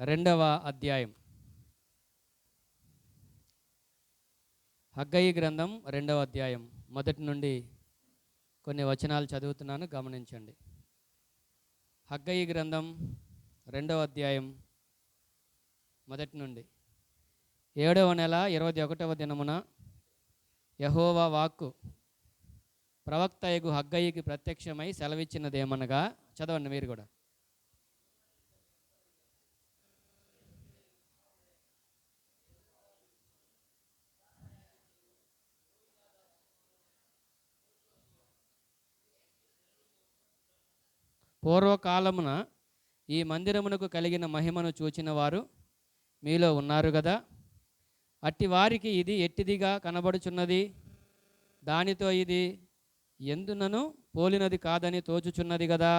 రెండవ అధ్యాయం. హగ్గయి గ్రంథం 2వ అధ్యాయం మొదటి నుండి కొన్ని వచనాలు చదువుతున్నాను, గమనించండి. హగ్గయి గ్రంథం 2వ అధ్యాయం మొదటి నుండి. 7వ నెల 21వ దినమున యెహోవా వాక్కు ప్రవక్త యగు హగ్గయికి ప్రత్యక్షమై సెలవిచ్చినదేమనగా, చదవండి మీరు కూడా. పూర్వకాలమున ఈ మందిరమునకు కలిగిన మహిమను చూచిన వారు మీలో ఉన్నారు కదా. అట్టి వారికి ఇది ఎట్టిదిగా కనబడుచున్నది, దానితో ఇది ఎందునను పోలినది కాదని తోచుచున్నది కదా.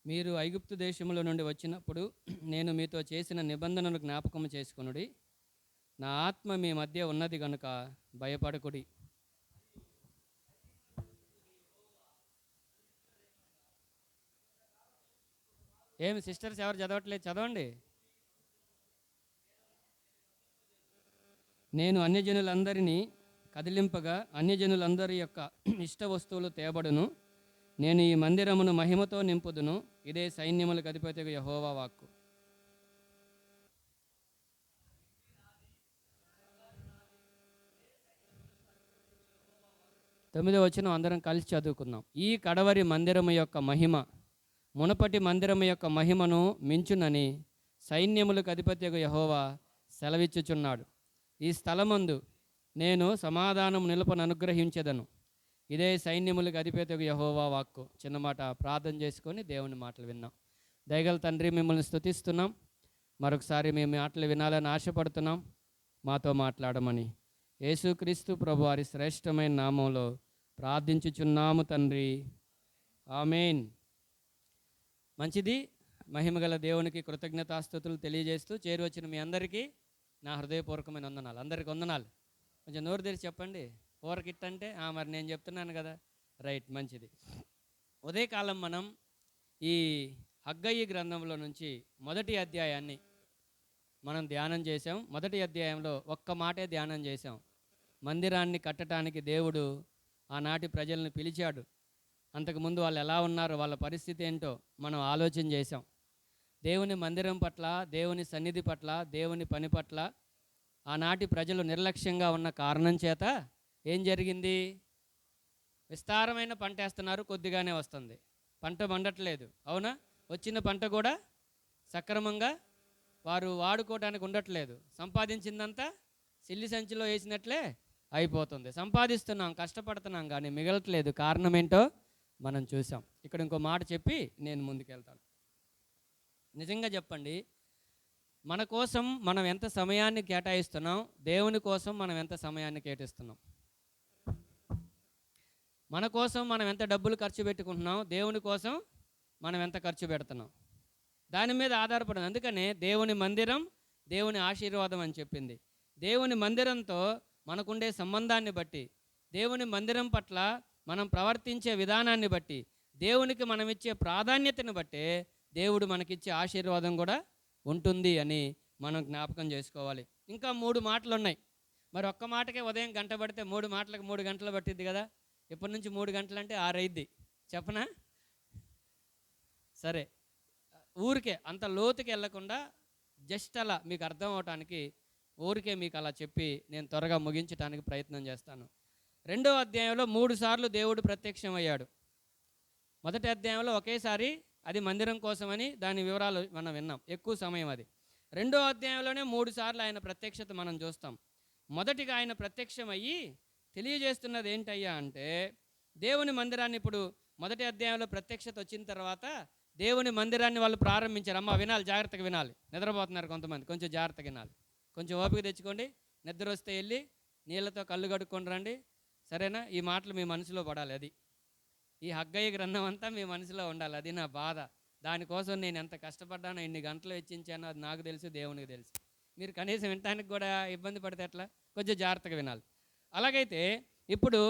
మీరు ఐగుప్తు దేశములో నుండి వచ్చినప్పుడు నేను మీతో చేసిన నిబంధనను జ్ఞాపకము చేసుకొనుడి. నా ఆత్మ మీ మధ్య ఉన్నది గనుక భయపడకుడి. ఏమి సిస్టర్స్ ఎవరు చదవట్లేదు? చదవండి. నేను అన్యజనులందరినీ కదిలింపగా అన్యజనులందరి యొక్క ఇష్ట వస్తువులు తేబడును. నేను ఈ మందిరమును మహిమతో నింపుదును. ఇదే సైన్యములకు అధిపతిగా యెహోవా వాక్కు. తొమ్మిదో వచనం అందరం కలిసి చదువుకుందాం. ఈ కడవరి మందిరము యొక్క మహిమ మునపటి మందిరము యొక్క మహిమను మించునని సైన్యములకు అధిపతిగా యెహోవా సెలవిచ్చుచున్నాడు. ఈ స్థలమందు నేను సమాధానం నిలుపను అనుగ్రహించెదను. ఇదే సైన్యములకు అధిపతిగా యెహోవా వాక్కు. చిన్న మాట ప్రార్థన చేసుకొని దేవుని మాటలు విన్నాం. దయగల తండ్రి, మిమ్మల్ని స్తుతిస్తున్నాం. మరొకసారి మేము మాటలు వినాలని ఆశపడుతున్నాం. మాతో మాట్లాడమని యేసుక్రీస్తు ప్రభు వారి శ్రేష్టమైన నామంలో ప్రార్థించుచున్నాము తండ్రి, ఆమేన్. మంచిది. మహిమగల దేవునికి కృతజ్ఞతాస్తుతులు తెలియజేస్తూ చేరువచ్చిన మీ అందరికీ నా హృదయపూర్వకమైన వందనాలు. అందరికి వందనాలు. కొంచెం నోరు తెరిచి చెప్పండి. కిట్ అంటే మరి నేను చెప్తున్నాను కదా, రైట్, మంచిది. ఉదయకాలం మనం ఈ హగ్గయి గ్రంథంలో నుంచి మొదటి అధ్యాయాన్ని మనం ధ్యానం చేసాం. మొదటి అధ్యాయంలో ఒక్క మాటే ధ్యానం చేసాం. మందిరాన్ని కట్టడానికి దేవుడు ఆనాటి ప్రజలను పిలిచాడు. అంతకుముందు వాళ్ళు ఎలా ఉన్నారో, వాళ్ళ పరిస్థితి ఏంటో మనం ఆలోచన చేసాం. దేవుని మందిరం పట్ల, దేవుని సన్నిధి పట్ల, దేవుని పని పట్ల ఆనాటి ప్రజలు నిర్లక్ష్యంగా ఉన్న కారణం చేత ఏం జరిగింది? విస్తారమైన పంట వేస్తున్నారు, కొద్దిగానే వస్తుంది. పంట పండట్లేదు, అవునా? వచ్చిన పంట కూడా సక్రమంగా వారు వాడుకోవడానికి ఉండట్లేదు. సంపాదించిందంతా సిల్లి సంచిలో వేసినట్లే అయిపోతుంది. సంపాదిస్తున్నాం, కష్టపడుతున్నాం, కానీ మిగలట్లేదు. కారణం ఏంటో మనం చూసాం. ఇక్కడ ఇంకో మాట చెప్పి నేను ముందుకెళ్తాను. నిజంగా చెప్పండి, మన కోసం మనం ఎంత సమయాన్ని కేటాయిస్తున్నాం, దేవుని కోసం మనం ఎంత సమయాన్ని కేటాయిస్తున్నాం? మన కోసం మనం ఎంత డబ్బులు ఖర్చు పెట్టుకుంటున్నాం, దేవుని కోసం మనం ఎంత ఖర్చు పెడుతున్నాం, దాని మీద ఆధారపడింది. అందుకనే దేవుని మందిరం దేవుని ఆశీర్వాదం అని చెప్పింది. దేవుని మందిరంతో మనకుండే సంబంధాన్ని బట్టి, దేవుని మందిరం పట్ల మనం ప్రవర్తించే విధానాన్ని బట్టి, దేవునికి మనం ఇచ్చే ప్రాధాన్యతను బట్టే దేవుడు మనకిచ్చే ఆశీర్వాదం కూడా ఉంటుంది అని మనం జ్ఞాపకం చేసుకోవాలి. ఇంకా 3 మాటలు ఉన్నాయి. మరి ఒక్క మాటకే ఉదయం గంట పడితే 3 మాటలకు 3 గంటలు పట్టిద్ది కదా. ఇప్పటి నుంచి 3 గంటలు అంటే 6 అయింది. చెప్పనా? సరే, ఊరికే అంత లోతుకి వెళ్ళకుండా జస్ట్ అలా మీకు అర్థం అవటానికి ఊరికే మీకు అలా చెప్పి నేను త్వరగా ముగించడానికి ప్రయత్నం చేస్తాను. 2వ అధ్యాయంలో 3 సార్లు దేవుడు ప్రత్యక్షమయ్యాడు. మొదటి అధ్యాయంలో ఒకేసారి, అది మందిరం కోసమని దాని వివరాలు మనం విన్నాం, ఎక్కువ సమయం అది. 2వ అధ్యాయంలోనే 3 సార్లు ఆయన ప్రత్యక్షత మనం చూస్తాం. మొదటిగా ఆయన ప్రత్యక్షమయ్యి తెలియజేస్తున్నది ఏంటయ్యా అంటే, దేవుని మందిరాన్ని ఇప్పుడు మొదటి అధ్యాయంలో ప్రత్యక్షత వచ్చిన తర్వాత దేవుని మందిరాన్ని వాళ్ళు ప్రారంభించారు. అమ్మ వినాలి, జాగ్రత్తగా వినాలి, నిద్రపోతున్నారు కొంతమంది, కొంచెం జాగ్రత్తగా వినాలి, కొంచెం ఓపిక తెచ్చుకోండి. నిద్ర వస్తే వెళ్ళి నీళ్ళతో కళ్ళు కడుక్కొని రండి, సరేనా? ఈ మాటలు మీ మనసులో పడాలి. అది ఈ హగ్గయ్య గ్రంథం అంతా మీ మనసులో ఉండాలి. అది నా బాధ. దానికోసం నేను ఎంత కష్టపడ్డానో, ఎన్ని గంటలు వెచ్చించానో అది నాకు తెలుసు, దేవునికి తెలుసు. మీరు కనీసం వినటానికి కూడా ఇబ్బంది పడితే ఎట్లా? కొంచెం జాగ్రత్తగా వినాలి. అలాగైతే ఇప్పుడు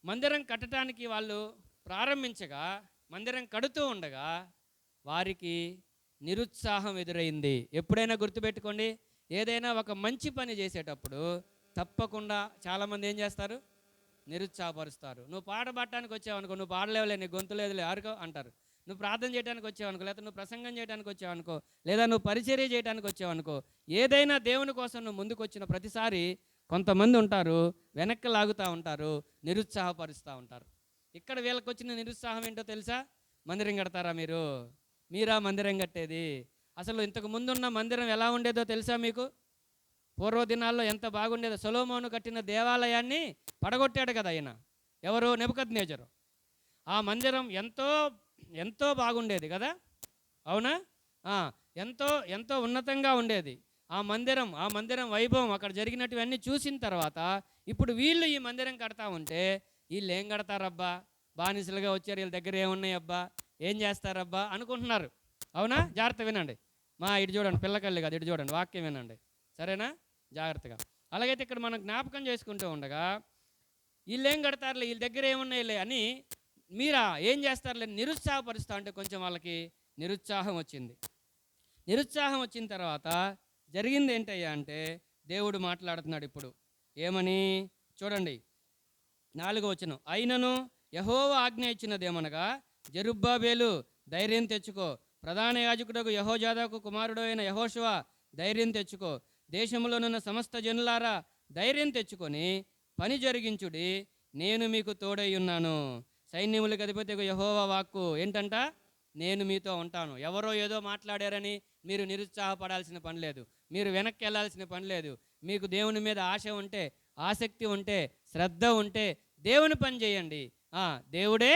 మందిరం కట్టడానికి వాళ్ళు ప్రారంభించగా, మందిరం కడుతూ ఉండగా వారికి నిరుత్సాహం ఎదురైంది. ఎప్పుడైనా గుర్తుపెట్టుకోండి, ఏదైనా ఒక మంచి పని చేసేటప్పుడు తప్పకుండా చాలామంది ఏం చేస్తారు? నిరుత్సాహపరుస్తారు. నువ్వు పాట పాడటానికి వచ్చావనుకో, నువ్వు పాడలేవులే, నీ గొంతు లేదులే ఆరుకో అంటారు. నువ్వు ప్రార్థన చేయడానికి వచ్చావనుకో, లేదా నువ్వు ప్రసంగం చేయడానికి వచ్చావనుకో, లేదా నువ్వు పరిచర్య చేయడానికి వచ్చావనుకో, ఏదైనా దేవుని కోసం నువ్వు ముందుకు వచ్చిన ప్రతిసారి కొంతమంది ఉంటారు వెనక్కి లాగుతూ ఉంటారు, నిరుత్సాహపరుస్తూ ఉంటారు. ఇక్కడ వీళ్ళకి వచ్చిన నిరుత్సాహం ఏంటో తెలుసా? మందిరం కడతారా మీరు? మీరా మందిరం కట్టేది? అసలు ఇంతకు ముందున్న మందిరం ఎలా ఉండేదో తెలుసా మీకు? పూర్వదినాల్లో ఎంత బాగుండేదో. సొలొమోను కట్టిన దేవాలయాన్ని పడగొట్టాడు కదా ఆయన. ఎవరు? నెబుకద్నెజరు. ఆ మందిరం ఎంతో ఎంతో బాగుండేది కదా, అవునా? ఎంతో ఎంతో ఉన్నతంగా ఉండేది ఆ మందిరం వైభవం. అక్కడ జరిగినటువన్నీ చూసిన తర్వాత ఇప్పుడు వీళ్ళు ఈ మందిరం కడతా ఉంటే, వీళ్ళు ఏం కడతారబ్బా, బానిసలుగా వచ్చారు, వీళ్ళ దగ్గర ఏమున్నాయి అబ్బా, ఏం చేస్తారబ్బా అనుకుంటున్నారు. అవునా? జాగ్రత్త వినండి. ఇటు చూడండి, పిల్లకల్లి కాదు, ఇటు చూడండి, వాక్యం వినండి, సరేనా? జాగ్రత్తగా. అలాగైతే ఇక్కడ మనం జ్ఞాపకం చేసుకుంటూ ఉండగా, వీళ్ళు ఏం కడతారులే, వీళ్ళ దగ్గర ఏమున్నాయిలే అని మీరా ఏం చేస్తారులే నిరుత్సాహపరుస్తా అంటే కొంచెం వాళ్ళకి నిరుత్సాహం వచ్చింది. నిరుత్సాహం వచ్చిన తర్వాత జరిగింది ఏంటయ్యా అంటే, దేవుడు మాట్లాడుతున్నాడు ఇప్పుడు. ఏమని చూడండి, 4వ వచనం. అయినను యెహోవా ఆజ్ఞ ఇచ్చినదేమనగా, జెరుబ్బాబేలు ధైర్యం తెచ్చుకో, ప్రధాన యాజకుడకు యెహోజాదాకు కుమారుడు అయిన యెహోషువ ధైర్యం తెచ్చుకో, దేశంలోనున్న సమస్త జనులారా ధైర్యం తెచ్చుకొని పని జరిగించుడి, నేను మీకు తోడై ఉన్నాను. సైన్యములకు అధిపతికి యెహోవా వాక్కు ఏంటంట? నేను మీతో ఉంటాను. ఎవరో ఏదో మాట్లాడారని మీరు నిరుత్సాహపడాల్సిన పని లేదు, మీరు వెనక్కి వెళ్ళాల్సిన పని లేదు. మీకు దేవుని మీద ఆశ ఉంటే, ఆసక్తి ఉంటే, శ్రద్ధ ఉంటే దేవుని పని చేయండి. దేవుడే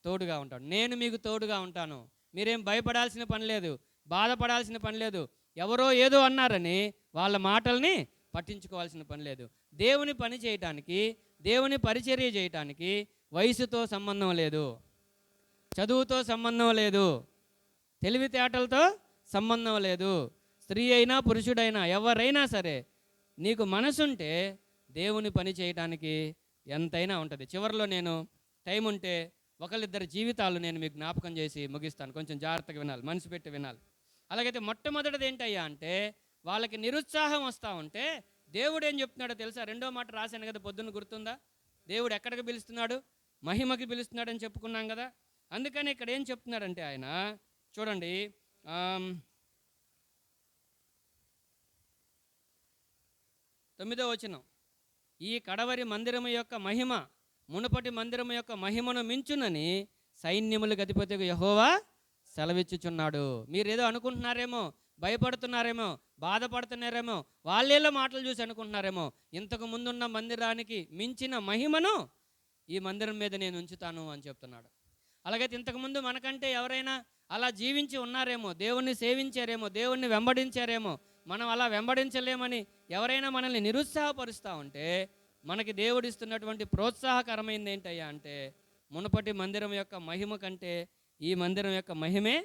తోడుగా ఉంటాడు. నేను మీకు తోడుగా ఉంటాను. మీరేం భయపడాల్సిన పని లేదు, బాధపడాల్సిన పని లేదు. ఎవరో ఏదో అన్నారని వాళ్ళ మాటల్ని పట్టించుకోవాల్సిన పని లేదు. దేవుని పని చేయటానికి, దేవుని పరిచర్య చేయటానికి వయసుతో సంబంధం లేదు, చదువుతో సంబంధం లేదు, తెలివితేటలతో సంబంధం లేదు. స్త్రీ అయినా పురుషుడైనా ఎవరైనా సరే, నీకు మనసుంటే దేవుని పని చేయటానికి ఎంతైనా ఉంటుంది. చివరిలో నేను టైం ఉంటే ఒకళ్ళిద్దరి జీవితాలు నేను మీకు జ్ఞాపకం చేసి ముగిస్తాను. కొంచెం జాగ్రత్తగా వినాలి, మనసు పెట్టి వినాలి. అలాగైతే మొట్టమొదటిది ఏంటయ్యా అంటే, వాళ్ళకి నిరుత్సాహం వస్తూ ఉంటే దేవుడు ఏం చెప్తున్నాడో తెలుసా? 2వ మాట రాశాను కదా, పొద్దున్న గుర్తుందా? దేవుడు ఎక్కడికి పిలుస్తున్నాడు? మహిమకి పిలుస్తున్నాడని చెప్పుకున్నాం కదా. అందుకని ఇక్కడ ఏం చెప్తున్నాడంటే ఆయన, చూడండి, 9వ వచనం. ఈ కడవరి మందిరము యొక్క మహిమ మునుపటి మందిరము యొక్క మహిమను మించునని సైన్యములకు అధిపతిగా యెహోవా సెలవిచ్చుచున్నాడు. మీరేదో అనుకుంటున్నారేమో, భయపడుతున్నారేమో, బాధపడుతున్నారేమో, వాళ్ళేళ్ళ మాటలు చూసి అనుకుంటున్నారేమో, ఇంతకు ముందున్న మందిరానికి మించిన మహిమను ఈ మందిరం మీద నేను ఉంచుతాను అని చెప్తున్నాడు. అలాగైతే ఇంతకుముందు మనకంటే ఎవరైనా అలా జీవించి ఉన్నారేమో, దేవుణ్ణి సేవించారేమో, దేవుణ్ణి వెంబడించారేమో, మనం అలా వెంబడించలేమని ఎవరైనా మనల్ని నిరుత్సాహపరుస్తూ ఉంటే, మనకి దేవుడిస్తున్నటువంటి ప్రోత్సాహకరమైనది ఏంటయ్యా అంటే, మునుపటి మందిరం యొక్క మహిమ కంటే ఈ మందిరం యొక్క మహిమే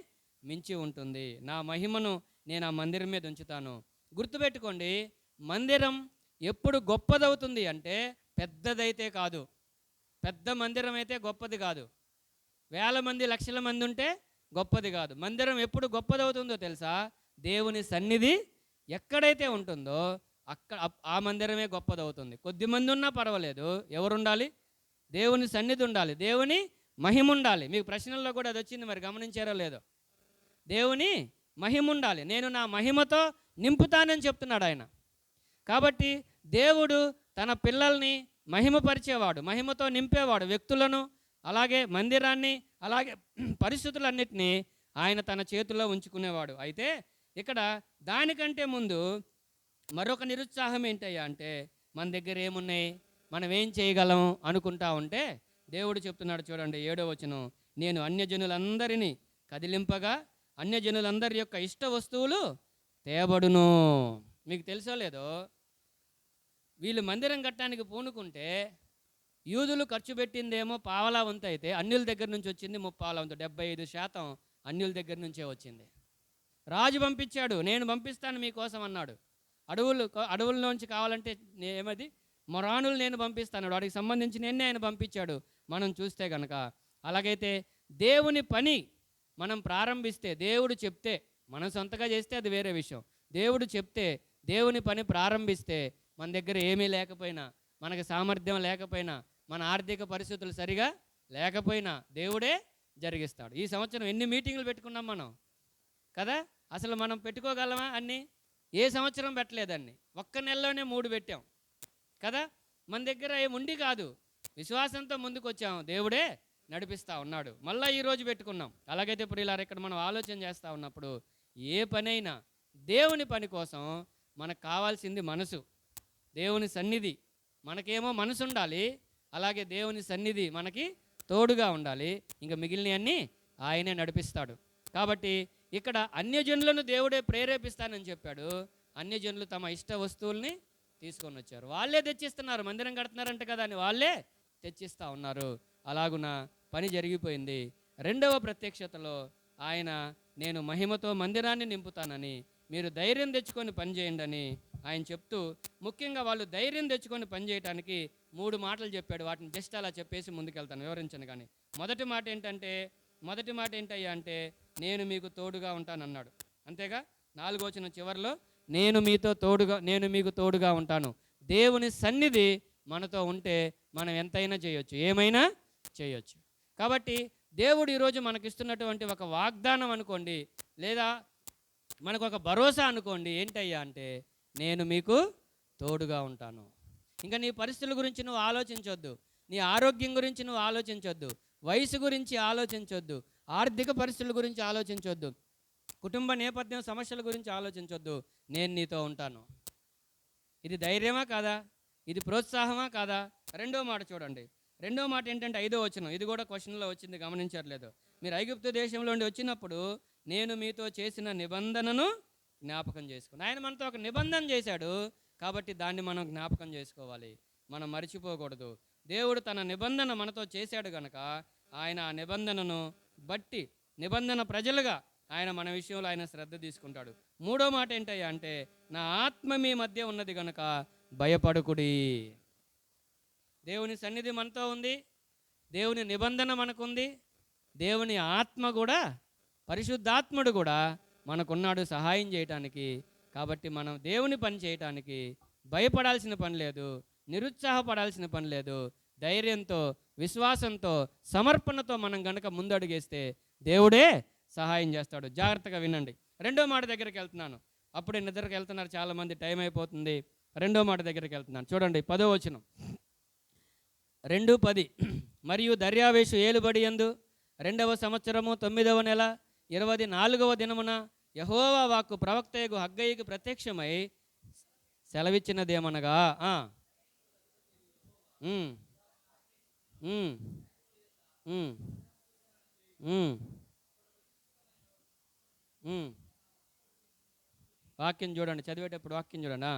మించి ఉంటుంది. నా మహిమను నేను ఆ మందిరం మీద ఉంచుతాను. గుర్తుపెట్టుకోండి, మందిరం ఎప్పుడు గొప్పదవుతుంది అంటే పెద్దదైతే కాదు. పెద్ద మందిరం అయితే గొప్పది కాదు, వేల మంది లక్షల మంది ఉంటే గొప్పది కాదు. మందిరం ఎప్పుడు గొప్పదవుతుందో తెలుసా? దేవుని సన్నిధి ఎక్కడైతే ఉంటుందో ఆ మందిరమే గొప్పదవుతుంది. కొద్ది మంది ఉన్నా పర్వాలేదు, ఎవరు ఉండాలి? దేవుని సన్నిధి ఉండాలి, దేవుని మహిమ ఉండాలి. మీకు ప్రశ్నల్లో కూడా అది వచ్చింది, మరి గమనించారో లేదో? దేవుని మహిమ ఉండాలి. నేను నా మహిమతో నింపుతానని చెప్తున్నాడు ఆయన. కాబట్టి దేవుడు తన పిల్లల్ని మహిమపరిచేవాడు, మహిమతో నింపేవాడు. వ్యక్తులను, అలాగే మందిరాన్ని, అలాగే పరిస్థితులన్నిటినీ ఆయన తన చేతుల్లో ఉంచుకునేవాడు. అయితే ఇక్కడ దానికంటే ముందు మరొక నిరుత్సాహం ఏంటయ్యా అంటే, మన దగ్గర ఏమున్నాయి, మనం ఏం చేయగలం అనుకుంటా ఉంటే దేవుడు చెప్తున్నాడు చూడండి 7వ వచనం, నేను అన్యజనులందరినీ కదిలింపగా అన్యజనులందరి యొక్క ఇష్ట వస్తువులు తేబడును. మీకు తెలుసో లేదో, వీళ్ళు మందిరం కట్టడానికి పూనుకుంటే యూదులు ఖర్చు పెట్టిందేమో పావలా వంతు అయితే అన్యుల దగ్గర నుంచి వచ్చింది ముప్పావలా వంతు, 75% అన్యుల దగ్గర నుంచే వచ్చింది. రాజు పంపించాడు, నేను పంపిస్తాను మీకోసం అన్నాడు. అడవుల్లోంచి కావాలంటే ఏమది మొరానులు నేను పంపిస్తాను, వాడికి సంబంధించిన ఎన్ని ఆయన పంపించాడు. మనం చూస్తే కనుక అలాగైతే దేవుని పని మనం ప్రారంభిస్తే, దేవుడు చెప్తే, మనం సొంతగా చేస్తే అది వేరే విషయం. దేవుడు చెప్తే దేవుని పని ప్రారంభిస్తే మన దగ్గర ఏమీ లేకపోయినా, మనకి సామర్థ్యం లేకపోయినా, మన ఆర్థిక పరిస్థితులు సరిగా లేకపోయినా దేవుడే జరిగిస్తాడు. ఈ సంవత్సరం ఎన్ని మీటింగులు పెట్టుకున్నాం మనం కదా, అసలు మనం పెట్టుకోగలమా అన్నీ? ఏ సంవత్సరం పెట్టలేదన్ని, ఒక్క నెలలోనే 3 పెట్టాం కదా. మన దగ్గర ఏముండి కాదు, విశ్వాసంతో ముందుకు వచ్చాం, దేవుడే నడిపిస్తూ ఉన్నాడు. మళ్ళీ ఈరోజు పెట్టుకున్నాం. అలాగైతే ఇప్పుడు ఇలా ఇక్కడ మనం ఆలోచన చేస్తూ ఉన్నప్పుడు ఏ పనైనా దేవుని పని కోసం మనకు కావాల్సింది మనసు, దేవుని సన్నిధి. మనకేమో మనసు ఉండాలి, అలాగే దేవుని సన్నిధి మనకి తోడుగా ఉండాలి. ఇంకా మిగిలినవన్నీ ఆయనే నడిపిస్తాడు. కాబట్టి ఇక్కడ అన్యజనులను దేవుడే ప్రేరేపిస్తానని చెప్పాడు. అన్యజనులు తమ ఇష్ట వస్తువుల్ని తీసుకొని వచ్చారు, వాళ్ళే తెచ్చిస్తున్నారు. మందిరం కడుతున్నారంట కదా అని వాళ్ళే తెచ్చిస్తూ ఉన్నారు. అలాగున పని జరిగిపోయింది. 2వ ప్రత్యక్షతలో ఆయన నేను మహిమతో మందిరాన్ని నింపుతానని, మీరు ధైర్యం తెచ్చుకొని పని చేయండి అని ఆయన చెప్తూ, ముఖ్యంగా వాళ్ళు ధైర్యం తెచ్చుకొని పని చేయడానికి 3 మాటలు చెప్పాడు. వాటిని జస్ట్ అలా చెప్పేసి ముందుకెళ్తాను, వివరించను. కానీ మొదటి మాట ఏంటయ్యా అంటే నేను మీకు తోడుగా ఉంటానన్నాడు. అంతేగా 4వ వచనం చివరిలో నేను మీకు తోడుగా ఉంటాను. దేవుని సన్నిధి మనతో ఉంటే మనం ఎంతైనా చేయొచ్చు, ఏమైనా చేయొచ్చు. కాబట్టి దేవుడు ఈరోజు మనకిస్తున్నటువంటి ఒక వాగ్దానం అనుకోండి, లేదా మనకు ఒక భరోసా అనుకోండి. ఏంటయ్యా అంటే నేను మీకు తోడుగా ఉంటాను. ఇంకా నీ పరిస్థితుల గురించి నువ్వు ఆలోచించొద్దు, నీ ఆరోగ్యం గురించి నువ్వు ఆలోచించొద్దు, వయసు గురించి ఆలోచించొద్దు, ఆర్థిక పరిస్థితుల గురించి ఆలోచించొద్దు, కుటుంబ నేపథ్యం సమస్యల గురించి ఆలోచించొద్దు. నేను నీతో ఉంటాను. ఇది ధైర్యమా కాదా? ఇది ప్రోత్సాహమా కాదా? 2వ మాట చూడండి. 2వ మాట ఏంటంటే 5వ వచనం. ఇది కూడా క్వశ్చన్లో వచ్చింది, గమనించట్లేదు. మీరు ఐగుప్తు దేశంలో నుండి వచ్చినప్పుడు నేను మీతో చేసిన నిబంధనను జ్ఞాపకం చేసుకుని. ఆయన మనతో ఒక నిబంధన చేశాడు కాబట్టి దాన్ని మనం జ్ఞాపకం చేసుకోవాలి, మనం మర్చిపోకూడదు. దేవుడు తన నిబంధన మనతో చేశాడు కనుక ఆయన ఆ నిబంధనను బట్టి నిబంధన ప్రజలుగా ఆయన మన విషయంలో ఆయన శ్రద్ధ తీసుకుంటాడు. 3వ మాట ఏంటయ్యా అంటే నా ఆత్మ మీ మధ్య ఉన్నది కనుక భయపడకుడి. దేవుని సన్నిధి మనతో ఉంది, దేవుని నిబంధన మనకుంది, దేవుని ఆత్మ కూడా, పరిశుద్ధాత్ముడు కూడా మనకున్నాడు సహాయం చేయటానికి. కాబట్టి మనం దేవుని పని చేయటానికి భయపడాల్సిన పని లేదు, నిరుత్సాహపడాల్సిన పని లేదు. ధైర్యంతో, విశ్వాసంతో, సమర్పణతో మనం గనక ముందడుగేస్తే దేవుడే సహాయం చేస్తాడు. జాగ్రత్తగా వినండి. 2వ మాట దగ్గరికి వెళ్తున్నాను, అప్పుడే నిద్రకు వెళ్తున్నారు చాలామంది, టైం అయిపోతుంది. 2వ మాట దగ్గరికి వెళ్తున్నాను. చూడండి 10వ వచనం, 2:10. మరియు దర్యావేషు ఏలుబడి యందు 2వ సంవత్సరము 9వ నెల 24వ దినమున యెహోవా వాక్కు ప్రవక్తయగు హగ్గయికి ప్రత్యక్షమై సెలవిచ్చినదేమనగా వాక్యం చూడండి, చదివేటప్పుడు వాక్యం చూడండి.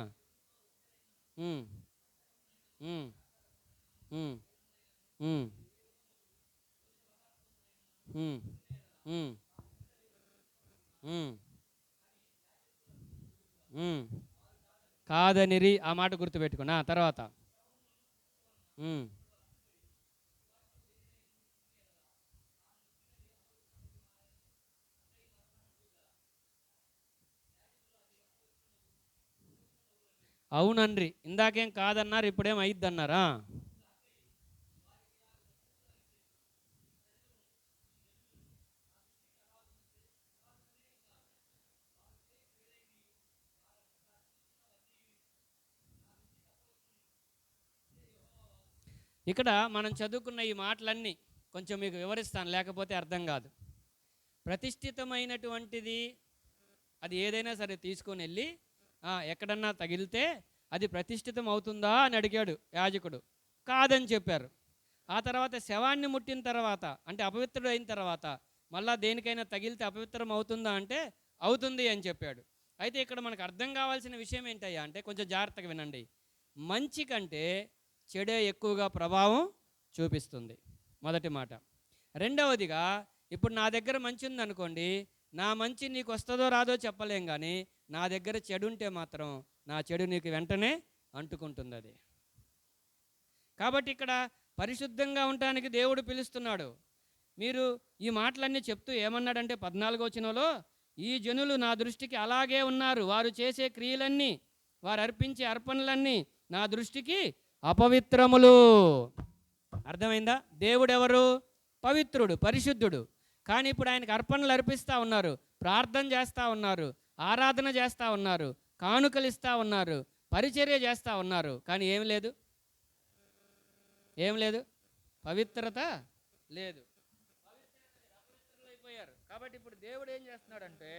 కాదనిరి, ఆ మాట గుర్తుపెట్టుకున్నా. తర్వాత అవునండ్రి, ఇందాకేం కాదన్నారు, ఇప్పుడేం అయిద్ది అన్నారా? ఇక్కడ మనం చదువుకున్న ఈ మాటలన్నీ కొంచెం మీకు వివరిస్తాను, లేకపోతే అర్థం కాదు. ప్రతిష్ఠితమైనటువంటిది అది ఏదైనా సరే తీసుకొని వెళ్ళి ఎక్కడన్నా తగిలితే అది ప్రతిష్ఠితం అవుతుందా అని అడిగాడు యాజకుడు. కాదని చెప్పారు. ఆ తర్వాత శవాన్ని ముట్టిన తర్వాత, అంటే అపవిత్రుడు అయిన తర్వాత మళ్ళా దేనికైనా తగిలితే అపవిత్రం అవుతుందా అంటే అవుతుంది అని చెప్పాడు. అయితే ఇక్కడ మనకు అర్థం కావాల్సిన విషయం ఏంటయ్యా అంటే, కొంచెం జాగ్రత్తగా వినండి. మంచి కంటే చెడే ఎక్కువగా ప్రభావం చూపిస్తుంది, మొదటి మాట. రెండవదిగా, ఇప్పుడు నా దగ్గర మంచి ఉందనుకోండి, నా మంచి నీకు వస్తుందో రాదో చెప్పలేం, కానీ నా దగ్గర చెడు ఉంటే మాత్రం నా చెడు నీకు వెంటనే అంటుకుంటుంది అది. కాబట్టి ఇక్కడ పరిశుద్ధంగా ఉండటానికి దేవుడు పిలుస్తున్నాడు. మీరు ఈ మాటలన్నీ చెప్తూ ఏమన్నాడంటే 14వ వచనంలో, ఈ జనులు నా దృష్టికి అలాగే ఉన్నారు, వారు చేసే క్రియలన్నీ, వారు అర్పించే అర్పణలన్నీ నా దృష్టికి అపవిత్రములు. అర్థమైందా? దేవుడు ఎవరు? పవిత్రుడు, పరిశుద్ధుడు. కానీ ఇప్పుడు ఆయనకు అర్పణలు అర్పిస్తూ ఉన్నారు, ప్రార్థన చేస్తూ ఉన్నారు, ఆరాధన చేస్తూ ఉన్నారు, కానుకలు ఇస్తూ ఉన్నారు, పరిచర్య చేస్తూ ఉన్నారు, కానీ ఏం లేదు, ఏం లేదు, పవిత్రత లేదు, అయిపోయారు. కాబట్టి ఇప్పుడు దేవుడు ఏం చేస్తున్నాడంటే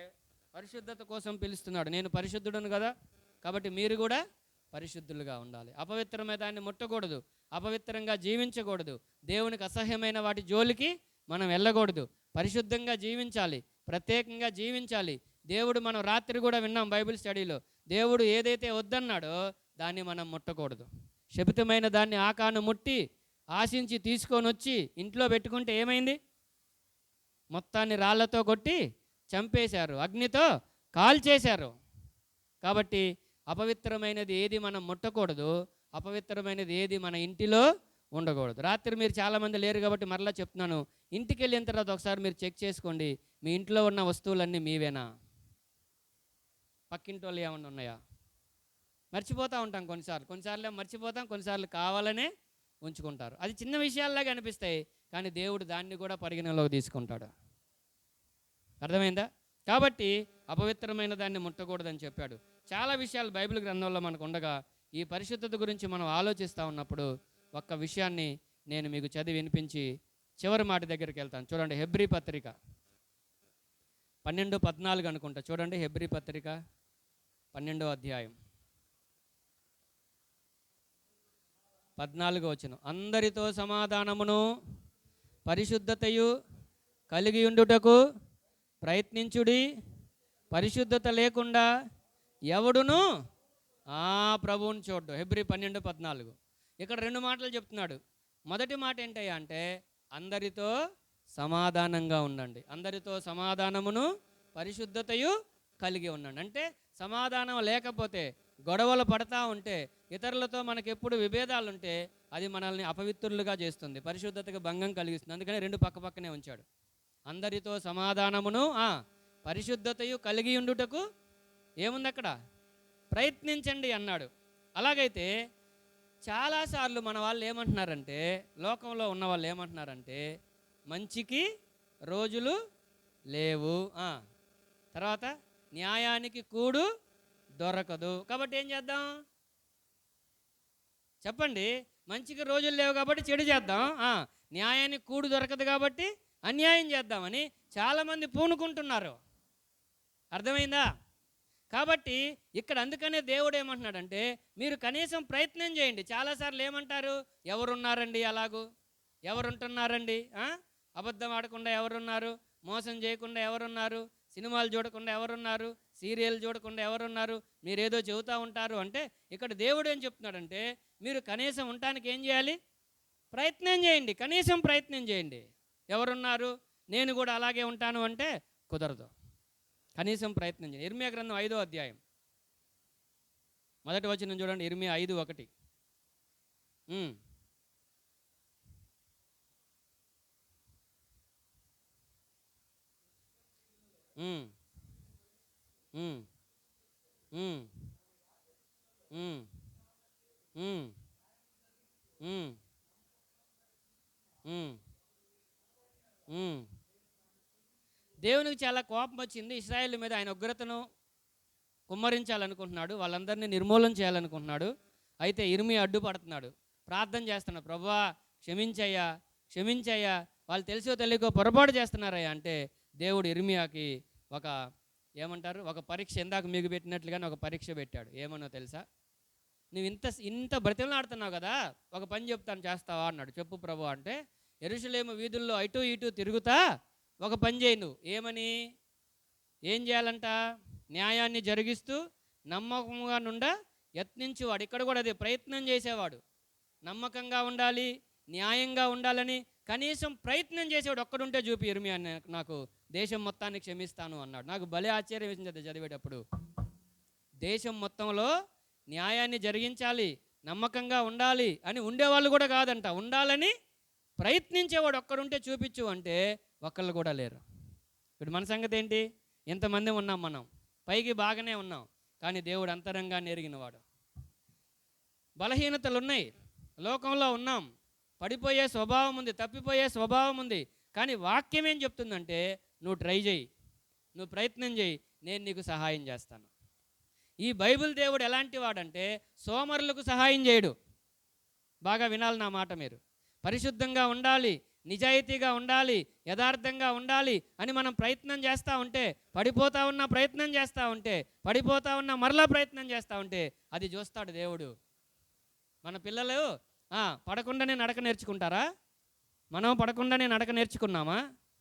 పరిశుద్ధత కోసం పిలుస్తున్నాడు. నేను పరిశుద్ధుడను కదా, కాబట్టి మీరు కూడా పరిశుద్ధులుగా ఉండాలి. అపవిత్రమైన దాన్ని ముట్టకూడదు, అపవిత్రంగా జీవించకూడదు, దేవునికి అసహ్యమైన వాటి జోలికి మనం వెళ్ళకూడదు, పరిశుద్ధంగా జీవించాలి, ప్రత్యేకంగా జీవించాలి. దేవుడు, మనం రాత్రి కూడా విన్నాం బైబిల్ స్టడీలో, దేవుడు ఏదైతే వద్దన్నాడో దాన్ని మనం ముట్టకూడదు. శపితమైన దాన్ని ఆకాను ముట్టి ఆశించి తీసుకొని వచ్చి ఇంట్లో పెట్టుకుంటే ఏమైంది? మొత్తాన్ని రాళ్లతో కొట్టి చంపేశారు, అగ్నితో కాల్చేశారు. కాబట్టి అపవిత్రమైనది ఏది మనం ముట్టకూడదు, అపవిత్రమైనది ఏది మన ఇంటిలో ఉండకూడదు. రాత్రి మీరు చాలామంది లేరు కాబట్టి మరలా చెప్తున్నాను, ఇంటికి వెళ్ళిన తర్వాత ఒకసారి మీరు చెక్ చేసుకోండి, మీ ఇంట్లో ఉన్న వస్తువులన్నీ మీవేనా? పక్కింటి వాళ్ళు ఏమన్నా ఉన్నాయా? మర్చిపోతూ ఉంటాం కొన్నిసార్లు మర్చిపోతాం, కొన్నిసార్లు కావాలనే ఉంచుకుంటారు. అది చిన్న విషయాల్లాగా అనిపిస్తాయి, కానీ దేవుడు దాన్ని కూడా పరిగణలోకి తీసుకుంటాడు. అర్థమైందా? కాబట్టి అపవిత్రమైన దాన్ని ముట్టకూడదని చెప్పాడు. చాలా విషయాలు బైబిల్ గ్రంథంలో మనకు ఉండగా ఈ పరిశుద్ధత గురించి మనం ఆలోచిస్తూ ఉన్నప్పుడు ఒక్క విషయాన్ని నేను మీకు చదివి వినిపించి చివరి మాట దగ్గరికి వెళ్తాను. చూడండి, హెబ్రీ పత్రిక 12:14 అనుకుంటా. చూడండి, హెబ్రీ పత్రిక 12వ అధ్యాయం 14వ వచనం. అందరితో సమాధానమును పరిశుద్ధతయు కలిగి ఉండుటకు ప్రయత్నించుడి, పరిశుద్ధత లేకుండా ఎవడును ప్రభువుని చూడ్డు. హెబ్రీ 12:14. ఇక్కడ 2 మాటలు చెప్తున్నాడు. మొదటి మాట ఏంటయ్యా అంటే, అందరితో సమాధానంగా ఉండండి, అందరితో సమాధానమును పరిశుద్ధతయు కలిగి ఉండండి. అంటే సమాధానం లేకపోతే, గొడవలు పడతా ఉంటే, ఇతరులతో మనకి ఎప్పుడు విభేదాలు ఉంటే అది మనల్ని అపవిత్రులుగా చేస్తుంది, పరిశుద్ధతకు భంగం కలిగిస్తుంది. అందుకని 2 పక్కనే ఉంచాడు. అందరితో సమాధానమును పరిశుద్ధతయు కలిగి ఉండుటకు ఏముంది అక్కడ? ప్రయత్నించండి అన్నాడు. అలాగైతే చాలాసార్లు మన వాళ్ళు ఏమంటున్నారంటే, లోకంలో ఉన్న వాళ్ళు ఏమంటున్నారంటే, మంచికి రోజులు లేవు, తర్వాత న్యాయానికి కూడు దొరకదు. కాబట్టి ఏం చేద్దాం చెప్పండి? మంచికి రోజులు లేవు కాబట్టి చెడు చేద్దాం, న్యాయానికి కూడు దొరకదు కాబట్టి అన్యాయం చేద్దామని చాలామంది పూనుకుంటున్నారు. అర్థమైందా? కాబట్టి ఇక్కడ అందుకనే దేవుడు ఏమంటున్నాడంటే, మీరు కనీసం ప్రయత్నం చేయండి. చాలాసార్లు ఏమంటారు? ఎవరున్నారండి అలాగూ, ఎవరుంటున్నారండి, అబద్ధం ఆడకుండా ఎవరున్నారు, మోసం చేయకుండా ఎవరున్నారు, సినిమాలు చూడకుండా ఎవరున్నారు, సీరియల్ చూడకుండా ఎవరున్నారు, మీరేదో చెబుతూ ఉంటారు అంటే, ఇక్కడ దేవుడు ఏం చెప్తున్నాడంటే, మీరు కనీసం ఉండటానికి ఏం చేయాలి? ప్రయత్నం చేయండి, కనీసం ప్రయత్నం చేయండి. ఎవరున్నారు, నేను కూడా అలాగే ఉంటాను అంటే కుదరదు, కనీసం ప్రయత్నం చేయండి. ఇర్మియా గ్రంథం 5వ అధ్యాయం 1వ వచనం చూడండి. ఇర్మియా 5:1. దేవునికి చాలా కోపం వచ్చింది ఇశ్రాయేలు మీద. ఆయన ఉగ్రతను కుమ్మరించాలనుకుంటున్నాడు, వాళ్ళందరినీ నిర్మూలన చేయాలనుకుంటున్నాడు. అయితే ఇర్మియా అడ్డుపడుతున్నాడు, ప్రార్థన చేస్తున్నాడు, ప్రభువా క్షమించయ్యా, క్షమించయ్యా, వాళ్ళు తెలిసో తెలియకో పొరపాటు చేస్తున్నారయ్యా అంటే దేవుడు ఇర్మియాకి ఒక పరీక్ష, ఇందాక మీకు పెట్టినట్లుగానే ఒక పరీక్ష పెట్టాడు. ఏమనో తెలుసా? నువ్వు ఇంత ఇంత బ్రతిమలాడుతున్నావు కదా, ఒక పని చెప్తాను చేస్తావా అన్నాడు. చెప్పు ప్రభు అంటే, యెరూషలేము వీధుల్లో అటు ఇటు తిరుగుతా ఒక పని చేయి నువ్వు. ఏమని, ఏం చేయాలంట? న్యాయాన్ని జరిగిస్తూ నమ్మకంగా యత్నించేవాడు. ఇక్కడ కూడా అదే ప్రయత్నం చేసేవాడు. నమ్మకంగా ఉండాలి, న్యాయంగా ఉండాలని కనీసం ప్రయత్నం చేసేవాడు ఒక్కడుంటే చూపి ఇర్మియా, నాకు దేశం మొత్తాన్ని క్షమిస్తాను అన్నాడు. నాకు భలే ఆశ్చర్యం వేసింది చదివేటప్పుడు. దేశం మొత్తంలో న్యాయాన్ని జరిగించాలి, నమ్మకంగా ఉండాలి అని ఉండేవాళ్ళు కూడా కాదంట, ఉండాలని ప్రయత్నించేవాడు ఒక్కడుంటే చూపించు అంటే ఒక్కళ్ళు కూడా లేరు. ఇప్పుడు మన సంగతి ఏంటి? ఎంతమంది ఉన్నాం మనం, పైకి బాగానే ఉన్నాం, కానీ దేవుడు అంతరంగాన్ని ఎరిగినవాడు. బలహీనతలు ఉన్నాయి, లోకంలో ఉన్నాం, పడిపోయే స్వభావం ఉంది, తప్పిపోయే స్వభావం ఉంది. కానీ వాక్యం ఏం చెప్తుందంటే, నువ్వు ట్రై చేయి, నువ్వు ప్రయత్నం చేయి, నేను నీకు సహాయం చేస్తాను. ఈ బైబిల్ దేవుడు ఎలాంటి వాడంటే సోమరులకు సహాయం చేయడు. బాగా వినాలి నా మాట మీరు. పరిశుద్ధంగా ఉండాలి, నిజాయితీగా ఉండాలి, యథార్థంగా ఉండాలి అని మనం ప్రయత్నం చేస్తూ ఉంటే, పడిపోతా ఉన్న ప్రయత్నం చేస్తూ ఉంటే, పడిపోతా ఉన్న మరలా ప్రయత్నం చేస్తూ ఉంటే అది చూస్తాడు దేవుడు. మన పిల్లలు పడకుండానే నడక నేర్చుకుంటారా? మనం పడకుండానే నడక నేర్చుకున్నామా?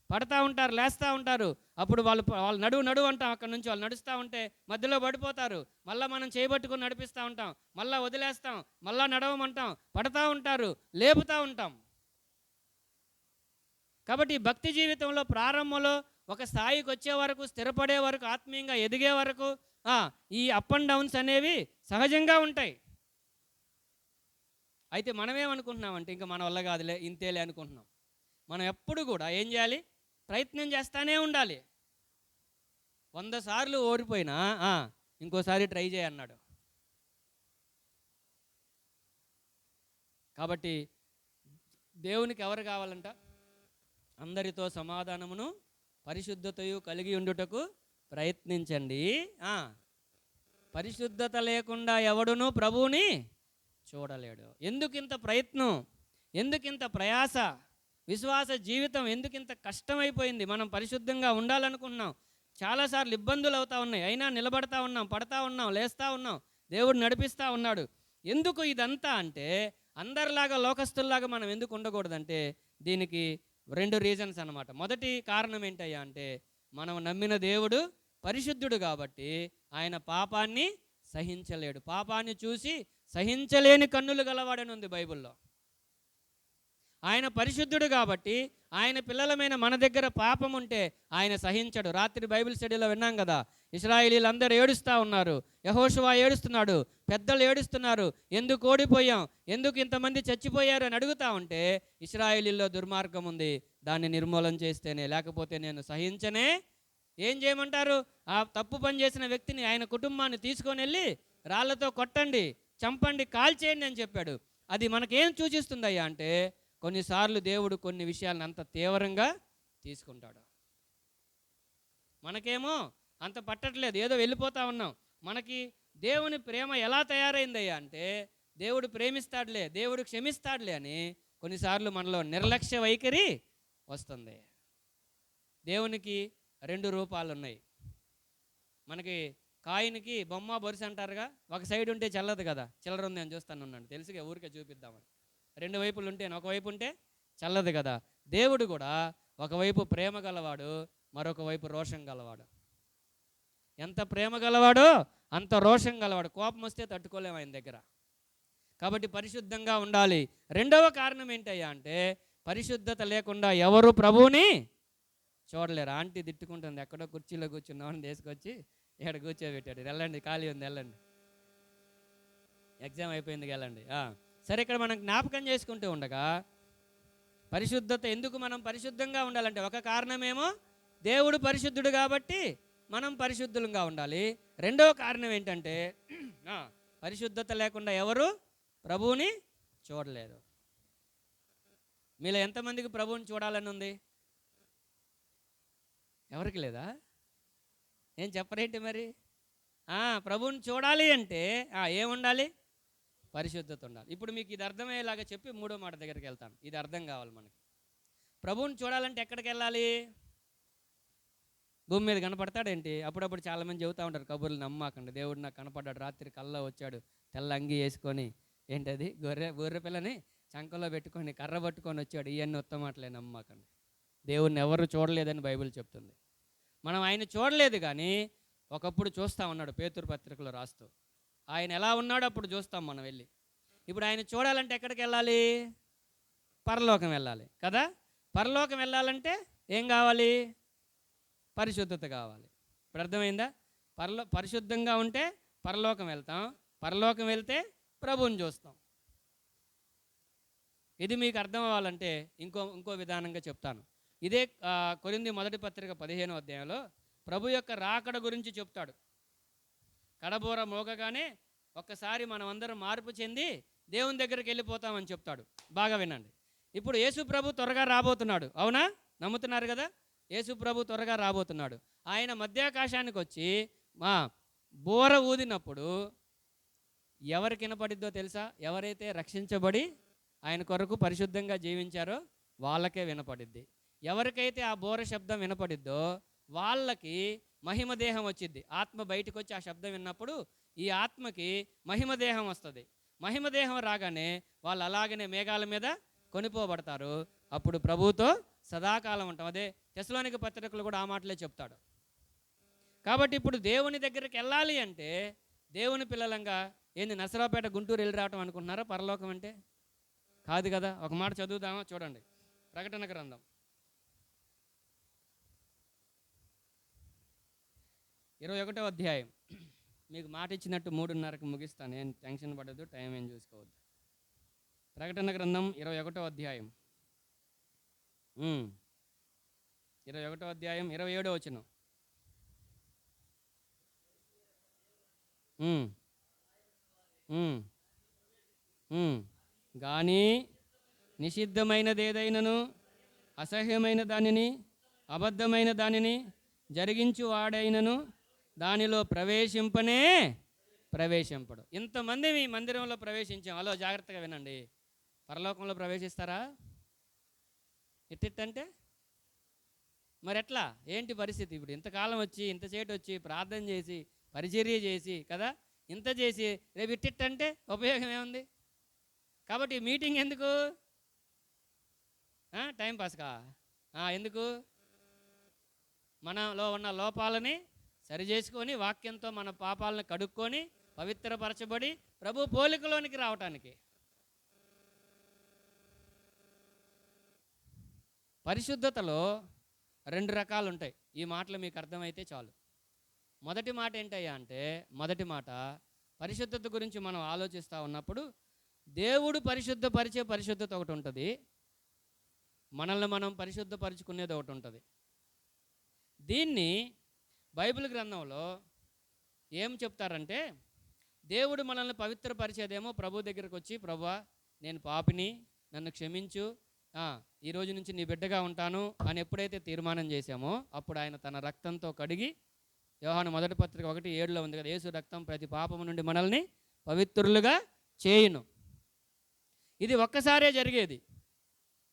పడతా ఉంటారు, లేస్తూ ఉంటారు. అప్పుడు వాళ్ళు నడువు అంటాం, అక్కడి నుంచి వాళ్ళు నడుస్తూ ఉంటే మధ్యలో పడిపోతారు. మళ్ళీ మనం చేయబట్టుకుని నడిపిస్తూ ఉంటాం, మళ్ళీ వదిలేస్తాం, మళ్ళీ నడవమంటాం, పడతా ఉంటారు, లేపుతూ ఉంటాం. కాబట్టి భక్తి జీవితంలో ప్రారంభంలో ఒక స్థాయికి వచ్చే వరకు, స్థిరపడే వరకు, ఆత్మీయంగా ఎదిగే వరకు ఈ అప్ అండ్ డౌన్స్ అనేవి సహజంగా ఉంటాయి. అయితే మనమేమనుకుంటున్నామంటే ఇంకా మన వల్ల కాదులే, ఇంతేలే అనుకుంటున్నాం. మనం ఎప్పుడు కూడా ఏం చేయాలి? ప్రయత్నం చేస్తూనే ఉండాలి. 100 సార్లు ఓడిపోయినా ఇంకోసారి ట్రై చేయన్నాడు. కాబట్టి దేవునికి ఎవరు కావాలంట? అందరితో సమాధానమును పరిశుద్ధతయు కలిగి ఉండుటకు ప్రయత్నించండి. పరిశుద్ధత లేకుండా ఎవడును ప్రభువుని చూడలేడు. ఎందుకింత ప్రయత్నం, ఎందుకింత ప్రయాస? విశ్వాస జీవితం ఎందుకింత కష్టమైపోయింది? మనం పరిశుద్ధంగా ఉండాలనుకుంటున్నాం, చాలాసార్లు ఇబ్బందులు అవుతూ ఉన్నాయి, అయినా నిలబడతా ఉన్నాం, పడతా ఉన్నాం, లేస్తూ ఉన్నాం, దేవుడు నడిపిస్తూ ఉన్నాడు. ఎందుకు ఇదంతా అంటే, అందరిలాగా లోకస్తుల్లాగా మనం ఎందుకు ఉండకూడదంటే దీనికి 2 రీజన్స్ అన్నమాట. మొదటి కారణం ఏంటయ్యా అంటే, మనం నమ్మిన దేవుడు పరిశుద్ధుడు కాబట్టి ఆయన పాపాన్ని సహించలేడు. పాపాన్ని చూసి సహించలేని కన్నులు గలవాడని ఉంది బైబిల్లో. ఆయన పరిశుద్ధుడు కాబట్టి ఆయన పిల్లలమైన మన దగ్గర పాపం ఉంటే ఆయన సహించడు. రాత్రి బైబిల్ స్టడీలో విన్నాం కదా, ఇశ్రాయేలీలందరూ ఏడుస్తూ ఉన్నారు, యెహోషువ ఏడుస్తున్నాడు, పెద్దలు ఏడుస్తున్నారు, ఎందుకు ఓడిపోయాం, ఎందుకు ఇంతమంది చచ్చిపోయారు అని అడుగుతూ ఉంటే, ఇశ్రాయేలీల్లో దుర్మార్గం ఉంది, దాన్ని నిర్మూలన చేస్తేనే, లేకపోతే నేను సహించనే. ఏం చేయమంటారు? ఆ తప్పు పని చేసిన వ్యక్తిని, ఆయన కుటుంబాన్ని తీసుకొని వెళ్ళి రాళ్లతో కొట్టండి, చంపండి, కాల్చేయండి అని చెప్పాడు. అది మనకేం సూచిస్తుందయ్యా అంటే, కొన్నిసార్లు దేవుడు కొన్ని విషయాలను అంత తీవ్రంగా తీసుకుంటాడు. మనకేమో అంత పట్టట్లేదు, ఏదో వెళ్ళిపోతా ఉన్నాం. మనకి దేవుని ప్రేమ ఎలా తయారైందయ్యా అంటే, దేవుడు ప్రేమిస్తాడులే, దేవుడు క్షమిస్తాడులే అని కొన్నిసార్లు మనలో నిర్లక్ష్య వైఖరి వస్తుంది. దేవునికి 2 రూపాలు ఉన్నాయి. మనకి కాయిన్కి బొమ్మ బొరుసు అంటారుగా, ఒక సైడ్ ఉంటే చల్లదు కదా, చిల్లర ఉంది అని చూస్తాను ఉన్నాను, తెలుసుగా, ఊరికే చూపిద్దామని. 2 వైపులు ఉంటే, ఒకవైపు ఉంటే చల్లదు కదా. దేవుడు కూడా ఒకవైపు ప్రేమ గలవాడు, మరొక వైపు రోషం గలవాడు. ఎంత ప్రేమ గలవాడో అంత రోషం గలవాడు. కోపం వస్తే తట్టుకోలేము ఆయన దగ్గర. కాబట్టి పరిశుద్ధంగా ఉండాలి. 2వ కారణం ఏంటయ్యా అంటే, పరిశుద్ధత లేకుండా ఎవరు ప్రభువుని చూడలేరు. ఆంటీ తిట్టుకుంటుంది, ఎక్కడో కుర్చీలో కూర్చున్నామని తీసుకొచ్చి ఇక్కడ కూర్చోబెట్టాడు. వెళ్ళండి, ఖాళీ ఉంది, వెళ్ళండి, ఎగ్జామ్ అయిపోయింది, వెళ్ళండి. సరే, ఇక్కడ మనం జ్ఞాపకం చేసుకుంటూ ఉండగా, పరిశుద్ధత ఎందుకు మనం పరిశుద్ధంగా ఉండాలంటే, ఒక కారణమేమో దేవుడు పరిశుద్ధుడు కాబట్టి మనం పరిశుద్ధులుగా ఉండాలి. 2వ కారణం ఏంటంటే, పరిశుద్ధత లేకుండా ఎవరు ప్రభువుని చూడలేరు. మీలో ఎంతమందికి ప్రభువుని చూడాలని ఉంది? ఎవరికి లేదా? ఏం చెప్పరేంటి మరి? ప్రభువుని చూడాలి అంటే ఏముండాలి? పరిశుద్ధత ఉండాలి. ఇప్పుడు మీకు ఇది అర్థమయ్యేలాగా చెప్పి 3వ మాట దగ్గరికి వెళ్తాను. ఇది అర్థం కావాలి మనకి. ప్రభువుని చూడాలంటే ఎక్కడికి వెళ్ళాలి? భూమి మీద కనపడతాడేంటి? అప్పుడప్పుడు చాలామంది చెబుతూ ఉంటారు కబుర్లు, నమ్మకండి, దేవుడు నాకు కనపడ్డాడు, రాత్రి కల్లో వచ్చాడు, తెల్ల అంగి వేసుకొని ఏంటది గొర్రె పిల్లని చంకలో పెట్టుకొని కర్ర పట్టుకొని వచ్చాడు. ఇవన్నీ ఉత్తమాటలే, నమ్మకండి. దేవుణ్ణి ఎవరు చూడలేదని బైబిల్ చెప్తుంది. మనం ఆయన చూడలేదు, కానీ ఒకప్పుడు చూస్తూ ఉన్నాడు. పేతురు పత్రికలో రాస్తూ ఆయన ఎలా ఉన్నాడో అప్పుడు చూస్తాం మనం వెళ్ళి. ఇప్పుడు ఆయన చూడాలంటే ఎక్కడికి వెళ్ళాలి? పరలోకం వెళ్ళాలి కదా. పరలోకం వెళ్ళాలంటే ఏం కావాలి? పరిశుద్ధత కావాలి. ఇప్పుడు అర్థమైందా? పరిశుద్ధంగా ఉంటే పరలోకం వెళ్తాం, పరలోకం వెళ్తే ప్రభువుని చూస్తాం. ఇది మీకు అర్థం అవ్వాలంటే ఇంకో విధానంగా చెప్తాను. ఇదే కొరింథీ మొదటి పత్రిక 15వ అధ్యాయంలో ప్రభు యొక్క రాకడ గురించి చెప్తాడు. కడబోర మోగగానే ఒక్కసారి మనమందరం మార్పు చెంది దేవుని దగ్గరికి వెళ్ళిపోతామని చెప్తాడు. బాగా వినండి. ఇప్పుడు యేసు ప్రభు త్వరగా రాబోతున్నాడు, అవునా? నమ్ముతున్నారు కదా? యేసు ప్రభు త్వరగా రాబోతున్నాడు. ఆయన మధ్యాకాశానికి వచ్చి మా బోర ఊదినప్పుడు ఎవరికి వినపడిద్దో తెలుసా? ఎవరైతే రక్షించబడి ఆయన కొరకు పరిశుద్ధంగా జీవించారో వాళ్ళకే వినపడిద్ది. ఎవరికైతే ఆ బోర శబ్దం వినపడిద్దో వాళ్ళకి మహిమదేహం వచ్చిద్ది. ఆత్మ బయటకు వచ్చి ఆ శబ్దం విన్నప్పుడు ఈ ఆత్మకి మహిమదేహం వస్తుంది. మహిమదేహం రాగానే వాళ్ళు అలాగనే మేఘాల మీద కొనిపోబడతారు. అప్పుడు ప్రభువుతో సదాకాలం ఉంటాం. అదే తెస్సలోనిక పత్రికలు కూడా ఆ మాటలే చెప్తాడు. కాబట్టి ఇప్పుడు దేవుని దగ్గరికి వెళ్ళాలి అంటే దేవుని పిల్లలంగా ఏంది నసరాపేట గుంటూరు వెళ్ళి రావటం అనుకుంటున్నారా? పరలోకం అంటే కాదు కదా. ఒక మాట చదువుదామా? చూడండి, ప్రకటన గ్రంథం 21వ అధ్యాయం. మీకు మాట ఇచ్చినట్టు 3:30కి ముగిస్తాను, ఏం టెన్షన్ పడద్దు, టైం ఏం చూసుకోవద్దు. ప్రకటన గ్రంథం 21వ అధ్యాయం 21వ అధ్యాయం 27వ వచనం. కానీ నిషిద్ధమైనదేదైనను అసహ్యమైన దానిని అబద్ధమైన దానిని జరిగించు వాడైనను దానిలో ప్రవేశింపడు. ఇంతమంది మీ మందిరంలో ప్రవేశించాం. అలో జాగ్రత్తగా వినండి. పరలోకంలో ప్రవేశిస్తారా? ఎట్టిట్టంటే మరి ఎట్లా? ఏంటి పరిస్థితి? ఇప్పుడు ఇంతకాలం వచ్చి ఇంతసేటు వచ్చి ప్రార్థన చేసి పరిచర్య చేసి కదా, ఇంత చేసి రేపు ఇట్టిట్టంటే ఉపయోగం ఏముంది? కాబట్టి మీటింగ్ ఎందుకు? టైంపాస్కా? ఎందుకు? మనలో ఉన్న లోపాలని సరిచేసుకొని వాక్యంతో మన పాపాలను కడుక్కొని పవిత్రపరచబడి ప్రభు పోలికలోనికి రావటానికి. పరిశుద్ధతలో 2 రకాలు ఉంటాయి. ఈ మాటలు మీకు అర్థమైతే చాలు. మొదటి మాట ఏంటయ్యా అంటే, మొదటి మాట పరిశుద్ధత గురించి మనం ఆలోచిస్తూ ఉన్నప్పుడు దేవుడు పరిశుద్ధపరిచే పరిశుద్ధత ఒకటి ఉంటుంది, మనల్ని మనం పరిశుద్ధపరుచుకునేది ఒకటి ఉంటుంది. దీన్ని బైబిల్ గ్రంథంలో ఏం చెప్తారంటే, దేవుడు మనల్ని పవిత్రపరిచేదేమో ప్రభు దగ్గరికి వచ్చి, ప్రభువా నేను పాపిని, నన్ను క్షమించు, ఈ రోజు నుంచి నీ బిడ్డగా ఉంటాను అని ఎప్పుడైతే తీర్మానం చేశామో అప్పుడు ఆయన తన రక్తంతో కడిగి, యోహాను మొదటి పత్రిక 1:7లో ఉంది కదా, యేసు రక్తం ప్రతి పాపము నుండి మనల్ని పవిత్రులుగా చేయును. ఇది ఒక్కసారే జరిగేది.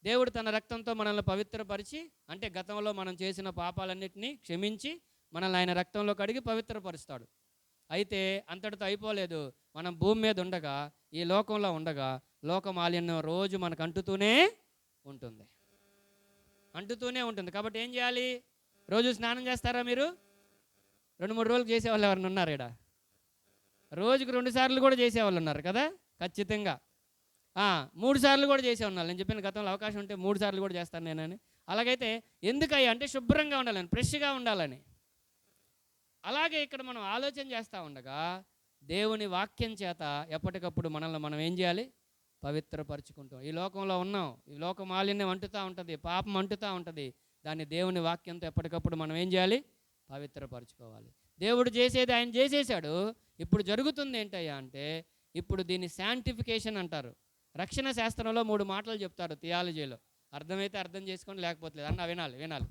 దేవుడు తన రక్తంతో మనల్ని పవిత్రపరిచి, అంటే గతంలో మనం చేసిన పాపాలన్నింటినీ క్షమించి మనల్ని ఆయన రక్తంలో కడిగి పవిత్రపరుస్తాడు. అయితే అంతటితో అయిపోలేదు. మనం భూమి మీద ఉండగా, ఈ లోకంలో ఉండగా లోక మాలిన్యం రోజు మనకు అంటుతూనే ఉంటుంది. కాబట్టి ఏం చేయాలి? రోజు స్నానం చేస్తారా మీరు? 2-3 రోజులు చేసేవాళ్ళు ఎవరైనా ఉన్నారు ఇక్కడ? రోజుకు 2 సార్లు కూడా చేసేవాళ్ళు ఉన్నారు కదా, ఖచ్చితంగా. 3 సార్లు కూడా చేసే ఉన్నారు. నేను చెప్పిన గతంలో అవకాశం ఉంటే 3 సార్లు కూడా చేస్తాను నేనని. అలాగైతే ఎందుకయ్యా అంటే శుభ్రంగా ఉండాలని, ఫ్రెష్గా ఉండాలని. అలాగే ఇక్కడ మనం ఆలోచన చేస్తూ ఉండగా దేవుని వాక్యం చేత ఎప్పటికప్పుడు మనల్ని మనం ఏం చేయాలి? పవిత్రపరుచుకుంటాం. ఈ లోకంలో ఉన్నాం, ఈ లోక మాలిన్యం అంటుతూ ఉంటుంది, పాపం అంటుతూ ఉంటుంది. దాన్ని దేవుని వాక్యంతో ఎప్పటికప్పుడు మనం ఏం చేయాలి? పవిత్రపరచుకోవాలి. దేవుడు చేసేది ఆయన చేసేసాడు. ఇప్పుడు జరుగుతుంది ఏంటయ్యా అంటే, ఇప్పుడు దీన్ని శాంటిఫికేషన్ అంటారు. రక్షణ శాస్త్రంలో 3 మాటలు చెప్తారు థియాలజీలో. అర్థమైతే అర్థం చేసుకోండి, లేకపోతే లేదు. అన్న వినాలి.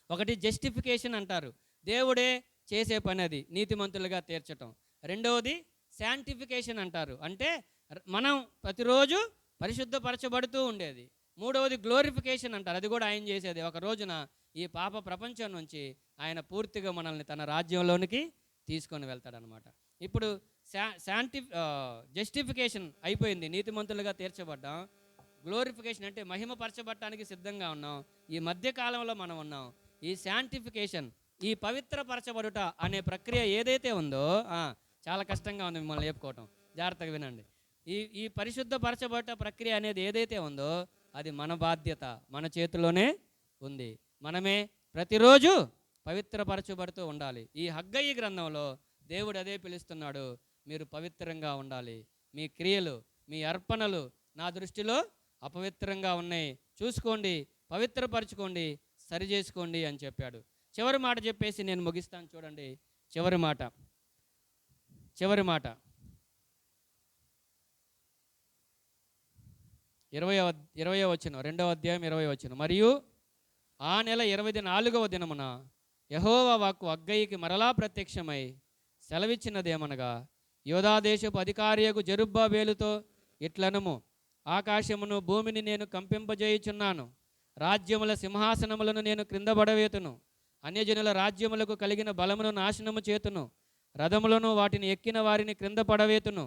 ఒకటి జస్టిఫికేషన్ అంటారు, దేవుడే చేసే పని, అది నీతిమంతులుగా తీర్చటం. రెండవది శాంటిఫికేషన్ అంటారు, అంటే మనం ప్రతిరోజు పరిశుద్ధపరచబడుతూ ఉండేది. మూడవది గ్లోరిఫికేషన్ అంటారు, అది కూడా ఆయన చేసేది. ఒక రోజున ఈ పాప ప్రపంచం నుంచి ఆయన పూర్తిగా మనల్ని తన రాజ్యంలోనికి తీసుకొని వెళ్తాడనమాట. ఇప్పుడు జస్టిఫికేషన్ అయిపోయింది, నీతిమంతులుగా తీర్చబడ్డాం. గ్లోరిఫికేషన్ అంటే మహిమపరచబడటానికి సిద్ధంగా ఉన్నాం. ఈ మధ్య కాలంలో మనం ఉన్నాం. ఈ శాంటిఫికేషన్, ఈ పవిత్రపరచబడుట అనే ప్రక్రియ ఏదైతే ఉందో చాలా కష్టంగా ఉంది, మిమ్మల్ని చెప్పుకోవటం, జాగ్రత్తగా వినండి. ఈ పరిశుద్ధపరచబడ్డ ప్రక్రియ అనేది ఏదైతే ఉందో అది మన బాధ్యత, మన చేతిలోనే ఉంది. మనమే ప్రతిరోజు పవిత్రపరచబడుతూ ఉండాలి. ఈ హగ్గయి గ్రంథంలో దేవుడు అదే పిలుస్తున్నాడు, మీరు పవిత్రంగా ఉండాలి. మీ క్రియలు, మీ అర్పణలు నా దృష్టిలో అపవిత్రంగా ఉన్నాయి, చూసుకోండి, పవిత్రపరచుకోండి, సరి చేసుకోండి అని చెప్పాడు. చివరి మాట చెప్పేసి నేను ముగిస్తాను. చూడండి, చివరి మాట 20వ వచనం, 2వ అధ్యాయం 20వ వచనం. మరియు ఆ నెల 24వ దినమున యెహోవా వాక్కు హగ్గయికి మరలా ప్రత్యక్షమై సెలవిచ్చినదేమనగా, యోధాదేశపు అధికారియగు జెరుబ్బాబేలుతో ఇట్లనము, ఆకాశమును భూమిని నేను కంపింపజేయుచున్నాను, రాజ్యముల సింహాసనములను నేను క్రిందబడవేతును, అన్యజనుల రాజ్యములకు కలిగిన బలమును నాశనము చేతును, రథములను వాటిని ఎక్కిన వారిని క్రింద పడవేతును,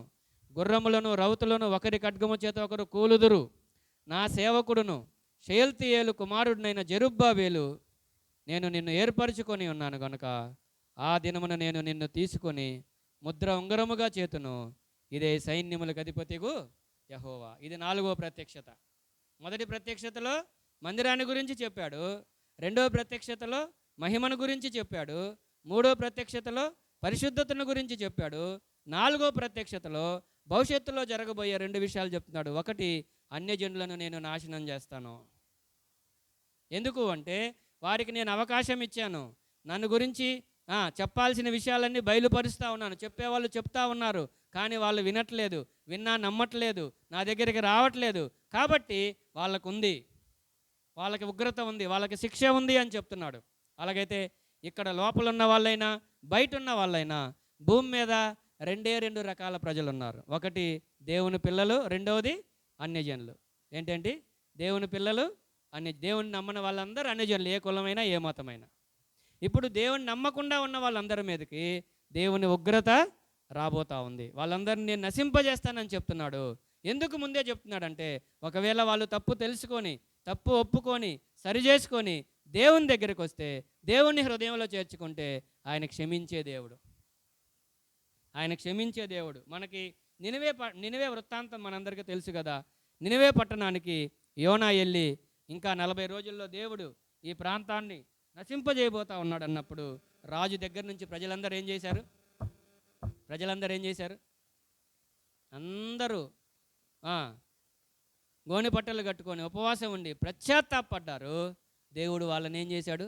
గుర్రములను రౌతులను ఒకరి ఖడ్గము చేత ఒకరు కూలుదురు. నా సేవకుడును షయల్తీయేలు కుమారుడినైన జెరుబ్బాబేలు, నేను నిన్ను ఏర్పరచుకొని ఉన్నాను గనుక ఆ దినమున నేను నిన్ను తీసుకొని ముద్ర ఉంగరముగా చేతును, ఇదే సైన్యములకు అధిపతిగు యెహోవా. ఇది 4వ ప్రత్యక్షత. మొదటి ప్రత్యక్షతలో మందిరాన్ని గురించి చెప్పాడు, 2వ ప్రత్యక్షతలో మహిమను గురించి చెప్పాడు, 3వ ప్రత్యక్షతలో పరిశుద్ధతను గురించి చెప్పాడు, 4వ ప్రత్యక్షతలో భవిష్యత్తులో జరగబోయే 2 విషయాలు చెప్తున్నాడు. ఒకటి, అన్యజనులను నేను నాశనం చేస్తాను. ఎందుకు అంటే వారికి నేను అవకాశం ఇచ్చాను, నన్ను గురించి చెప్పాల్సిన విషయాలన్నీ బయలుపరుస్తూ ఉన్నాను, చెప్పేవాళ్ళు చెప్తా ఉన్నారు, కానీ వాళ్ళు వినట్లేదు, విన్నా నమ్మట్లేదు, నా దగ్గరికి రావట్లేదు. కాబట్టి వాళ్ళకి ఉగ్రత ఉంది, వాళ్ళకి శిక్ష ఉంది అని చెప్తున్నాడు. అలాగైతే ఇక్కడ లోపల ఉన్న వాళ్ళైనా బయట ఉన్న వాళ్ళైనా భూమి మీద 2 రకాల ప్రజలు ఉన్నారు. ఒకటి దేవుని పిల్లలు, రెండవది అన్యజనులు. ఏంటంటే దేవుని పిల్లలు, దేవుని నమ్మని వాళ్ళందరూ అన్యజనులు, ఏ కులమైనా ఏ మతమైనా. ఇప్పుడు దేవుని నమ్మకుండా ఉన్న వాళ్ళందరి మీదకి దేవుని ఉగ్రత రాబోతా ఉంది. వాళ్ళందరినీ నేను నశింపజేస్తానని చెప్తున్నాడు. ఎందుకు ముందే చెప్తున్నాడంటే, ఒకవేళ వాళ్ళు తప్పు తెలుసుకొని, తప్పు ఒప్పుకొని, సరి చేసుకొని దేవుని దగ్గరికి వస్తే, దేవుని హృదయంలో చేర్చుకుంటే ఆయన క్షమించే దేవుడు. మనకి నినివే వృత్తాంతం మనందరికీ తెలుసు కదా. నినివే పట్టణానికి యోనా వెళ్ళి ఇంకా 40 రోజుల్లో దేవుడు ఈ ప్రాంతాన్ని నశింపజేయబోతా ఉన్నాడు అన్నప్పుడు రాజు దగ్గర నుంచి ప్రజలందరూ ఏం చేశారు? అందరూ గోనె పట్టలు కట్టుకొని ఉపవాసం ఉండి పశ్చాత్తాపడ్డారు. దేవుడు వాళ్ళని ఏం చేశాడు?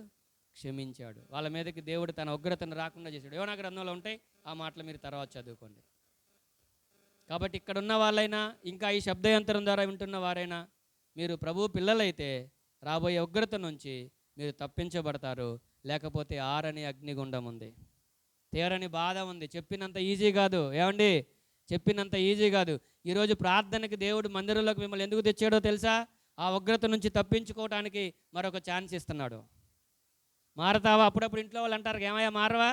క్షమించాడు. వాళ్ళ మీదకి దేవుడు తన ఉగ్రతను రాకుండా చేశాడు. యోనా గ్రంథంలో ఉంటాయి ఆ మాటలు, మీరు తర్వాత చదువుకోండి. కాబట్టి ఇక్కడ ఉన్న వాళ్ళైనా, ఇంకా ఈ శబ్దయంత్రం ద్వారా వింటున్న వారైనా, మీరు ప్రభు పిల్లలైతే రాబోయే ఉగ్రత నుంచి మీరు తప్పించబడతారు. లేకపోతే ఆరని అగ్నిగుండం ఉంది, తీరని బాధ ఉంది. చెప్పినంత ఈజీ కాదు. ఏమండి, చెప్పినంత ఈజీ కాదు. ఈరోజు ప్రార్థనకి దేవుడు మందిరంలోకి మిమ్మల్ని ఎందుకు తెచ్చాడో తెలుసా? ఆ ఉగ్రత నుంచి తప్పించుకోవడానికి మరొక ఛాన్స్ ఇస్తున్నాడు. మారతావా? అప్పుడప్పుడు ఇంట్లో వాళ్ళు అంటారు, ఏమయ్యా మారవా?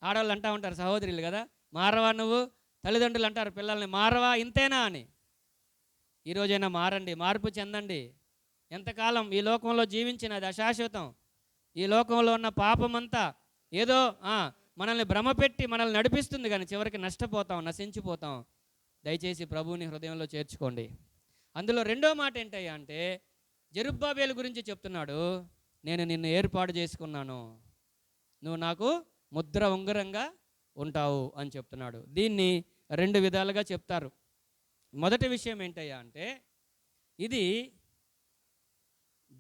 ఆడవాళ్ళు అంటూ ఉంటారు, సహోదరులు కదా, మారవా నువ్వు? తల్లిదండ్రులు అంటారు పిల్లల్ని, మారవా ఇంతేనా అని. ఈరోజైనా మారండి, మార్పు చెందండి. ఎంతకాలం ఈ లోకంలో జీవించినది అశాశ్వతం. ఈ లోకంలో ఉన్న పాపమంతా ఏదో మనల్ని భ్రమపెట్టి మనల్ని నడిపిస్తుంది, కానీ చివరికి నష్టపోతాం, నశించిపోతాం. దయచేసి ప్రభువుని హృదయంలో చేర్చుకోండి. అందులో 2వ మాట ఏంటయ్యా అంటే, జెరుబ్బాబేలు గురించి చెప్తున్నాడు, నేను నిన్ను ఏర్పాటు చేసుకున్నాను, నువ్వు నాకు ముద్ర ఉంగరంగా ఉంటావు అని చెప్తున్నాడు. దీన్ని 2 విధాలుగా చెప్తారు. మొదటి విషయం ఏంటయ్యా అంటే, ఇది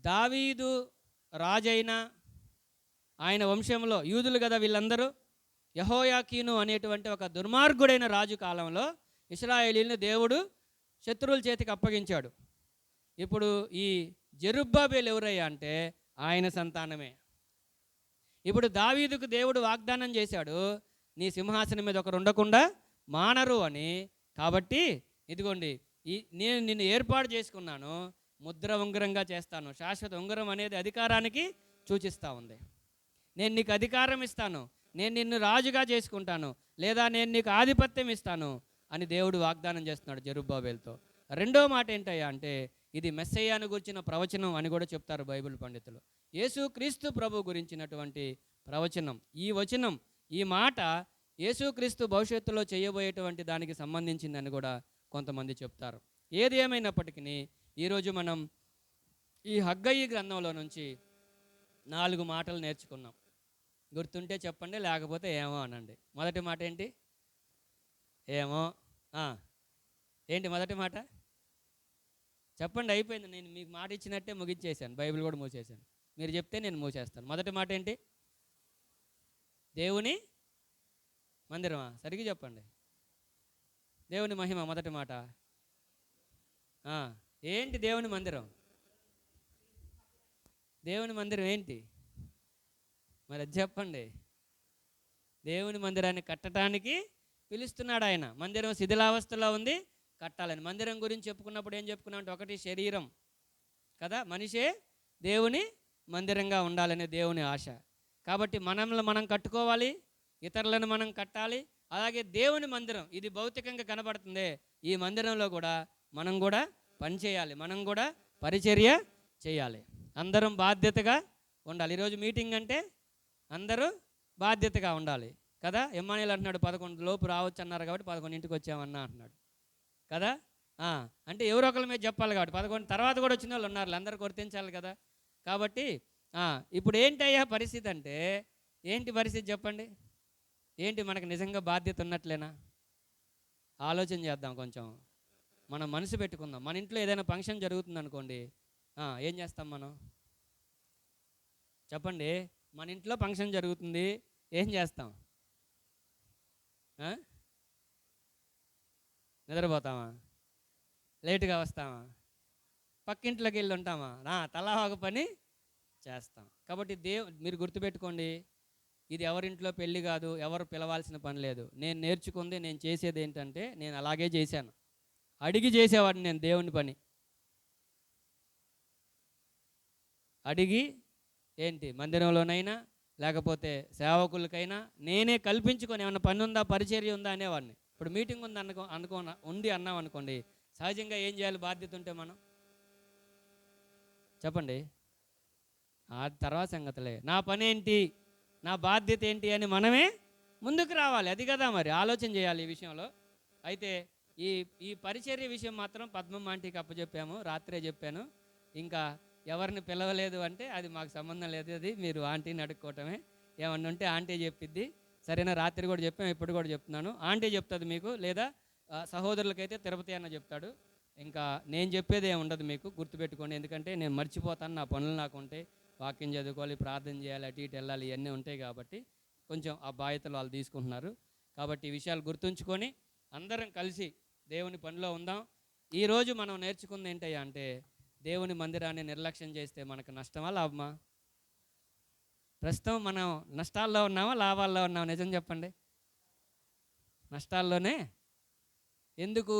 దావీదు రాజైన ఆయన వంశంలో యూదులు కదా వీళ్ళందరూ. యెహోయాకీను అనేటువంటి ఒక దుర్మార్గుడైన రాజు కాలంలో ఇశ్రాయేలీయులను దేవుడు శత్రువుల చేతికి అప్పగించాడు. ఇప్పుడు ఈ జెరుబ్బాబేలు ఎవరయ్యా అంటే ఆయన సంతానమే. ఇప్పుడు దావీదుకు దేవుడు వాగ్దానం చేశాడు, నీ సింహాసనం మీద ఒకరు ఉండకుండా మానరు అని. కాబట్టి ఇదిగోండి, నేను నిన్ను ఏర్పాటు చేసుకున్నాను, ముద్ర ఉంగరంగా చేస్తాను. శాశ్వత ఉంగరం అనేది అధికారానికి సూచిస్తూ ఉంది. నేను నీకు అధికారం ఇస్తాను, నేను నిన్ను రాజుగా చేసుకుంటాను, లేదా నేను నీకు ఆధిపత్యం ఇస్తాను అని దేవుడు వాగ్దానం చేస్తున్నాడు జెరుబ్బాబెలుతో. రెండో మాట ఏంటయ్యా అంటే, ఇది మెస్సయ్యాను గురించిన ప్రవచనం అని కూడా చెప్తారు బైబిల్ పండితులు. యేసుక్రీస్తు ప్రభు గురించినటువంటి ప్రవచనం. ఈ వచనం, ఈ మాట యేసుక్రీస్తు భవిష్యత్తులో చేయబోయేటువంటి దానికి సంబంధించిందని కూడా కొంతమంది చెప్తారు. ఏది ఏమైనప్పటికీ ఈరోజు మనం ఈ హగ్గయి గ్రంథంలో నుంచి 4 మాటలు నేర్చుకున్నాం. గుర్తుంటే చెప్పండి, లేకపోతే ఏమో అనండి. మొదటి మాట ఏంటి? ఏమో. ఏంటి మొదటి మాట? చెప్పండి, అయిపోయింది. నేను మీకు మాట ఇచ్చినట్టే ముగించేశాను, బైబిల్ కూడా మూసేశాను. మీరు చెప్తే నేను మూసేస్తాను. మొదటి మాట ఏంటి? దేవుని మందిరమా? సరిగ్గా చెప్పండి. దేవుని మహిమ మొదటి మాట. ఏంటి దేవుని మందిరం? దేవుని మందిరం ఏంటి మరి అది చెప్పండి. దేవుని మందిరాన్ని కట్టడానికి పిలుస్తున్నాడు ఆయన. మందిరం శిథిలావస్థలో ఉంది, కట్టాలని. మందిరం గురించి చెప్పుకున్నప్పుడు ఏం చెప్పుకున్నాం అంటే, ఒకటి శరీరం కదా, మనిషే దేవుని మందిరంగా ఉండాలనే దేవుని ఆశ. కాబట్టి మనల్ని మనం కట్టుకోవాలి, ఇతరులను మనం కట్టాలి. అలాగే దేవుని మందిరం ఇది భౌతికంగా కనబడుతుంది. ఈ మందిరంలో కూడా మనం కూడా పనిచేయాలి, మనం కూడా పరిచర్య చేయాలి. అందరం బాధ్యతగా ఉండాలి. ఈరోజు మీటింగ్ అంటే అందరూ బాధ్యతగా ఉండాలి కదా. ఎమ్మానియల్ అంటున్నాడు 11 లోపు రావచ్చు అన్నారు కాబట్టి 11ంటికి వచ్చామన్నా అంటున్నాడు కదా. అంటే ఎవరో ఒకరి మీద చెప్పాలి కాబట్టి 11 తర్వాత కూడా వచ్చిన వాళ్ళు ఉన్నారు, అందరూ గుర్తించాలి కదా. కాబట్టి ఇప్పుడు ఏంటయ్యా పరిస్థితి అంటే, ఏంటి పరిస్థితి చెప్పండి? ఏంటి మనకు నిజంగా బాధ్యత ఉన్నట్లేనా? ఆలోచన చేద్దాం కొంచెం, మనం మనసు పెట్టుకుందాం. మన ఇంట్లో ఏదైనా ఫంక్షన్ జరుగుతుంది అనుకోండి, ఏం చేస్తాం మనం? చెప్పండి. మన ఇంట్లో ఫంక్షన్ జరుగుతుంది, ఏం చేస్తాం? నిద్రపోతామా? లేటుగా వస్తామా? పక్కింట్లోకి వెళ్ళి ఉంటామా? తలా ఒక పని చేస్తాం. కాబట్టి మీరు గుర్తుపెట్టుకోండి, ఇది ఎవరింట్లో పెళ్ళి కాదు, ఎవరు పిలవాల్సిన పని లేదు. నేను నేర్చుకుంది, నేను చేసేది ఏంటంటే, నేను అలాగే చేశాను. అడిగి చేసేవాడిని నేను దేవుని పని. అడిగి ఏంటి, మందిరంలోనైనా లేకపోతే సేవకులకైనా నేనే కల్పించుకొని, ఏమన్నా పని ఉందా, పరిచర్య ఉందా అనేవాడిని. ఇప్పుడు మీటింగ్ ఉంది ఉంది అన్నాం అనుకోండి, సహజంగా ఏం చేయాలి? బాధ్యత ఉంటే మనం చెప్పండి. ఆ తర్వాత సంగతులే. నా పని ఏంటి, నా బాధ్యత ఏంటి అని మనమే ముందుకు రావాలి. అది కదా మరి ఆలోచన చేయాలి ఈ విషయంలో. అయితే ఈ పరిచర్య విషయం మాత్రం పద్మమ్మ ఆంటీకి అప్పచెప్పాము, రాత్రే చెప్పాను. ఇంకా ఎవరిని పిలవలేదు అంటే అది మాకు సంబంధం లేదు, అది మీరు ఆంటీని అడుక్కోవటమే. ఏమన్నా ఉంటే ఆంటీ చెప్పిద్ది. సరేనా? రాత్రి కూడా చెప్పాము, ఇప్పుడు కూడా చెప్తున్నాను. ఆంటీ చెప్తుంది మీకు, లేదా సహోదరులకైతే తిరుపతి అన్న చెప్తాడు. ఇంకా నేను చెప్పేది ఏమి ఉండదు, మీకు గుర్తుపెట్టుకోండి. ఎందుకంటే నేను మర్చిపోతాను, నా పనులు నాకు ఉంటాయి, వాక్యం చదువుకోవాలి, ప్రార్థన చేయాలి, అటు ఇటు వెళ్ళాలి, ఇవన్నీ ఉంటాయి. కాబట్టి కొంచెం ఆ బాధ్యతలు వాళ్ళు తీసుకుంటున్నారు. కాబట్టి ఈ విషయాలు గుర్తుంచుకొని అందరం కలిసి దేవుని పనిలో ఉందాం. ఈరోజు మనం నేర్చుకుంది ఏంటయ్యా అంటే, దేవుని మందిరాన్ని నిర్లక్ష్యం చేస్తే మనకు నష్టమా లాభమా? ప్రస్తుతం మనం నష్టాల్లో ఉన్నామా, లాభాల్లో ఉన్నామా? నిజం చెప్పండి. నష్టాల్లోనే. ఎందుకు?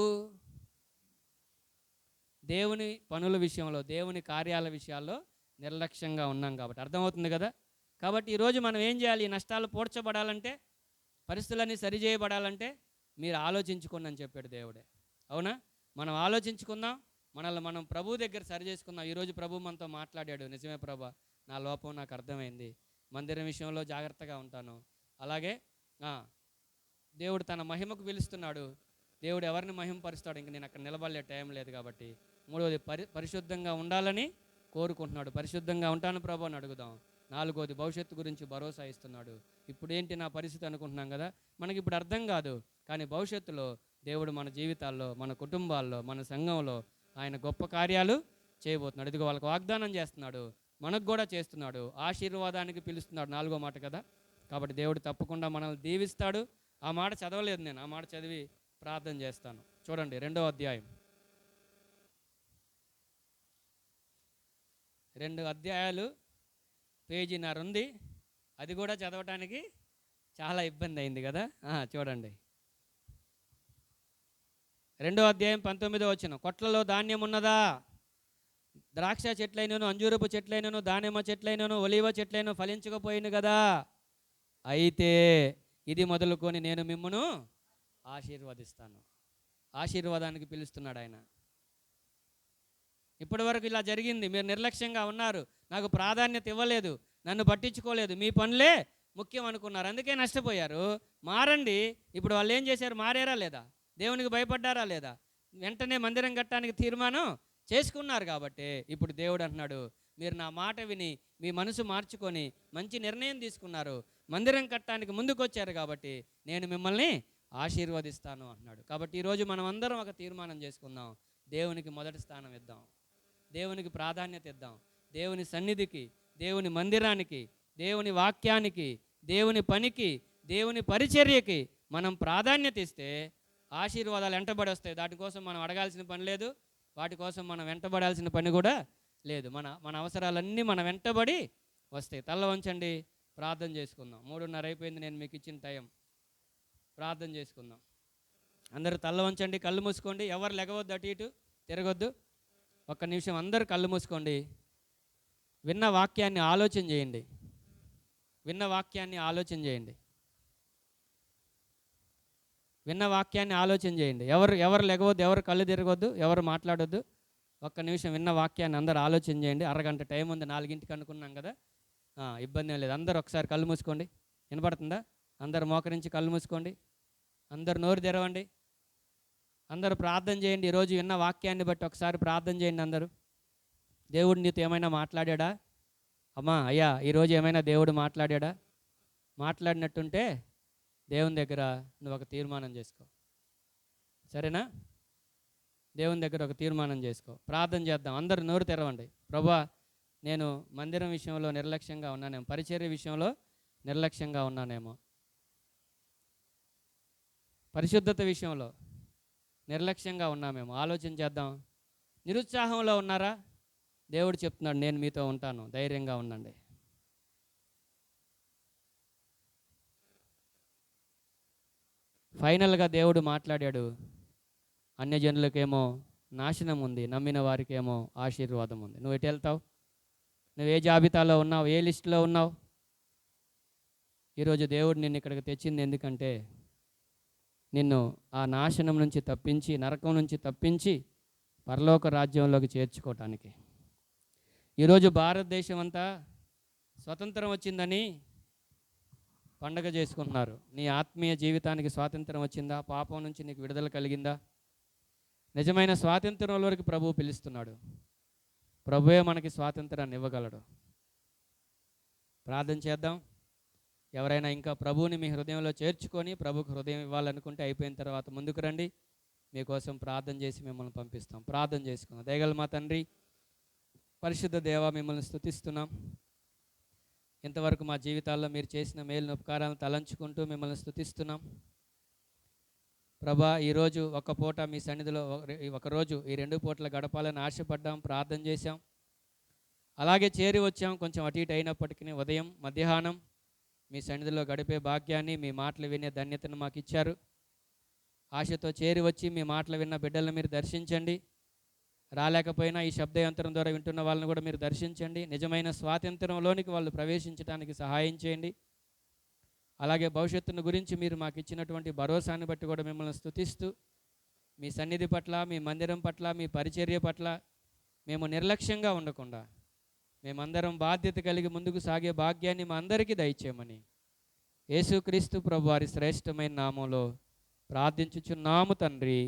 దేవుని పనుల విషయంలో, దేవుని కార్యాల విషయాల్లో నిర్లక్ష్యంగా ఉన్నాం కాబట్టి. అర్థమవుతుంది కదా. కాబట్టి ఈరోజు మనం ఏం చేయాలి? ఈ నష్టాలు పూడ్చబడాలంటే, పరిస్థితులన్నీ సరిచేయబడాలంటే మీరు ఆలోచించుకోండి అని చెప్పాడు దేవుడే. అవునా? మనం ఆలోచించుకుందాం, మనల్ని మనం ప్రభు దగ్గర సరి చేసుకుందాం. ఈరోజు ప్రభు మనతో మాట్లాడాడు. నిజమే ప్రభా, నా లోపం నాకు అర్థమైంది, మందిరం విషయంలో జాగ్రత్తగా ఉంటాను. అలాగే దేవుడు తన మహిమకు పిలుస్తున్నాడు. దేవుడు ఎవరిని మహిమపరుస్తాడు? ఇంక నేను అక్కడ నిలబడలే, టైం లేదు కాబట్టి. మూడవది పరిశుద్ధంగా ఉండాలని కోరుకుంటున్నాడు. పరిశుద్ధంగా ఉంటాను ప్రభు అని అడుగుదాం. నాలుగోది భవిష్యత్తు గురించి భరోసా ఇస్తున్నాడు. ఇప్పుడు ఏంటి నా పరిస్థితి అనుకుంటున్నాం కదా, మనకి ఇప్పుడు అర్థం కాదు. కానీ భవిష్యత్తులో దేవుడు మన జీవితాల్లో, మన కుటుంబాల్లో, మన సంఘంలో ఆయన గొప్ప కార్యాలు చేయబోతున్నాడు. ఇదిగో వాళ్ళకి వాగ్దానం చేస్తున్నాడు, మనకు కూడా చేస్తున్నాడు, ఆశీర్వాదానికి పిలుస్తున్నాడు. 4వ మాట కదా. కాబట్టి దేవుడు తప్పకుండా మనల్ని దీవిస్తాడు. ఆ మాట చదవలేదు నేను, ఆ మాట చదివి ప్రార్థన చేస్తాను. చూడండి 2వ అధ్యాయం, 2 అధ్యాయాలు పేజీన్నర ఉంది. అది కూడా చదవటానికి చాలా ఇబ్బంది అయింది కదా. చూడండి 2వ అధ్యాయం 19వ వచనం. కొట్లలో ధాన్యం ఉన్నదా? ద్రాక్ష చెట్లైనను, అంజూరపు చెట్లైనను, దానిమ్మ చెట్లైనను, ఒలీవ చెట్లైనను ఫలించకపోయిను కదా. అయితే ఇది మొదలుకొని నేను మిమ్మును ఆశీర్వదిస్తాను. ఆశీర్వాదానికి పిలుస్తున్నాడు ఆయన. ఇప్పటి వరకు ఇలా జరిగింది, మీరు నిర్లక్ష్యంగా ఉన్నారు, నాకు ప్రాధాన్యత ఇవ్వలేదు, నన్ను పట్టించుకోలేదు, మీ పనులే ముఖ్యం అనుకున్నారు, అందుకే నష్టపోయారు. మారండి. ఇప్పుడు వాళ్ళు ఏం చేశారు? మారారా లేదా? దేవునికి భయపడ్డారా లేదా? వెంటనే మందిరం కట్టడానికి తీర్మానం చేసుకున్నారు. కాబట్టి ఇప్పుడు దేవుడు అంటున్నాడు, మీరు నా మాట విని మీ మనసు మార్చుకొని మంచి నిర్ణయం తీసుకున్నారు, మందిరం కట్టడానికి ముందుకు వచ్చారు, కాబట్టి నేను మిమ్మల్ని ఆశీర్వదిస్తాను అంటున్నాడు. కాబట్టి ఈరోజు మనం అందరం ఒక తీర్మానం చేసుకుందాం, దేవునికి మొదటి స్థానం ఇద్దాం, దేవునికి ప్రాధాన్యత ఇద్దాం, దేవుని సన్నిధికి, దేవుని మందిరానికి, దేవుని వాక్యానికి, దేవుని పనికి, దేవుని పరిచర్యకి మనం ప్రాధాన్యత ఇస్తే ఆశీర్వాదాలు వెంటబడి వస్తాయి. దానికోసం మనం అడగాల్సిన పని లేదు, వాటి కోసం మనం వెంటబడాల్సిన పని కూడా లేదు. మన మన అవసరాలన్నీ మన వెంటబడి వస్తాయి. తల్ల వంచండి, ప్రార్థన చేసుకుందాం. 3:30 అయిపోయింది, నేను మీకు ఇచ్చిన టైం. ప్రార్థన చేసుకుందాం. అందరూ తల్ల వంచండి, కళ్ళు మూసుకోండి, ఎవరు లెగవద్దు, అటు ఇటు తిరగొద్దు. ఒక్క నిమిషం అందరూ కళ్ళు మూసుకోండి. విన్న వాక్యాన్ని ఆలోచన చేయండి, విన్న వాక్యాన్ని ఆలోచన చేయండి, విన్న వాక్యాన్ని ఆలోచన చేయండి. ఎవరు లెగవద్దు, ఎవరు కళ్ళు తిరగొద్దు, ఎవరు మాట్లాడొద్దు. ఒక్క నిమిషం విన్న వాక్యాన్ని అందరూ ఆలోచన చేయండి. అరగంట టైం ఉంది, 4ంటికి అనుకున్నాం కదా, ఇబ్బంది ఏం లేదు. అందరూ ఒకసారి కళ్ళు మూసుకోండి. వినపడుతుందా? అందరూ మోకరించి కళ్ళు మూసుకోండి, అందరు నోరు తెరవండి, అందరూ ప్రార్థన చేయండి. ఈరోజు విన్న వాక్యాన్ని బట్టి ఒకసారి ప్రార్థన చేయండి. అందరూ, దేవుడు నీతో ఏమైనా మాట్లాడాడా? అమ్మా, అయ్యా, ఈరోజు ఏమైనా దేవుడు మాట్లాడాడా? మాట్లాడినట్టుంటే దేవుని దగ్గర నువ్వు ఒక తీర్మానం చేసుకో, సరేనా? దేవుని దగ్గర ఒక తీర్మానం చేసుకో. ప్రార్థన చేద్దాం. అందరూ నోరు తెరవండి. ప్రభువా, నేను మందిరం విషయంలో నిర్లక్ష్యంగా ఉన్నానేమో, పరిచర్య విషయంలో నిర్లక్ష్యంగా ఉన్నానేమో, పరిశుద్ధత విషయంలో నిర్లక్ష్యంగా ఉన్నామేమో, ఆలోచన చేద్దాం. నిరుత్సాహంలో ఉన్నారా? దేవుడు చెప్తున్నాడు, నేను మీతో ఉంటాను, ధైర్యంగా ఉండండి. ఫైనల్గా దేవుడు మాట్లాడాడు, అన్యజనులకేమో నాశనం ఉంది, నమ్మిన వారికేమో ఆశీర్వాదం ఉంది. నువ్వు ఎటు వెళ్తావు? నువ్వు ఏ జాబితాలో ఉన్నావు? ఏ లిస్టులో ఉన్నావు? ఈరోజు దేవుడు నిన్ను ఇక్కడికి తెచ్చింది ఎందుకంటే నిన్ను ఆ నాశనం నుంచి తప్పించి, నరకం నుంచి తప్పించి పరలోక రాజ్యంలోకి చేర్చుకోవటానికి. ఈరోజు భారతదేశం అంతా స్వతంత్రం వచ్చిందని పండగ చేసుకుంటున్నారు. నీ ఆత్మీయ జీవితానికి స్వాతంత్రం వచ్చిందా? పాపం నుంచి నీకు విడుదల కలిగిందా? నిజమైన స్వాతంత్రంలోకి ప్రభువు పిలుస్తున్నాడు. ప్రభువే మనకి స్వాతంత్రాన్ని ఇవ్వగలడు. ప్రార్థన చేద్దాం. ఎవరైనా ఇంకా ప్రభువుని మీ హృదయంలో చేర్చుకొని ప్రభుకు హృదయం ఇవ్వాలనుకుంటే అయిపోయిన తర్వాత ముందుకు రండి, మీకోసం ప్రార్థన చేసి మిమ్మల్ని పంపిస్తాం. ప్రార్థన చేసుకుందాం. దయగల మా తండ్రి, పరిశుద్ధ దేవ, మిమ్మల్ని స్తుతిస్తున్నాం. ఇంతవరకు మా జీవితాల్లో మీరు చేసిన మేలు ఉపకారాలను తలంచుకుంటూ మిమ్మల్ని స్తుతిస్తున్నాం. ప్రభా, ఈరోజు ఒక పూట మీ సన్నిధిలో, ఒకరోజు ఈ 2 పూటలు గడపాలని ఆశపడ్డాం, ప్రార్థన చేశాం, అలాగే చేరి వచ్చాం. కొంచెం అటు ఇటు అయినప్పటికీ ఉదయం మధ్యాహ్నం మీ సన్నిధిలో గడిపే భాగ్యాన్ని, మీ మాటలు వినే ధన్యతను మాకు ఇచ్చారు. ఆశతో చేరి వచ్చి మీ మాటలు విన్న బిడ్డలను మీరు దర్శించండి. రాలేకపోయినా ఈ శబ్దయంత్రం ద్వారా వింటున్న వాళ్ళని కూడా మీరు దర్శించండి. నిజమైన స్వాతంత్రంలోనికి వాళ్ళు ప్రవేశించడానికి సహాయం చేయండి. అలాగే భవిష్యత్తును గురించి మీరు మాకు ఇచ్చినటువంటి భరోసాని బట్టి కూడా మిమ్మల్ని స్తుతిస్తూ, మీ సన్నిధి పట్ల, మీ మందిరం పట్ల, మీ పరిచర్య పట్ల మేము నిర్లక్ష్యంగా ఉండకుండా మేమందరం బాధ్యత కలిగి ముందుకు సాగే భాగ్యాన్ని మా అందరికీ దయచేయమని యేసుక్రీస్తు ప్రభు వారి శ్రేష్టమైన నామంలో ప్రార్థించుచున్నాము తండ్రి.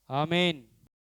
ఆమేన్.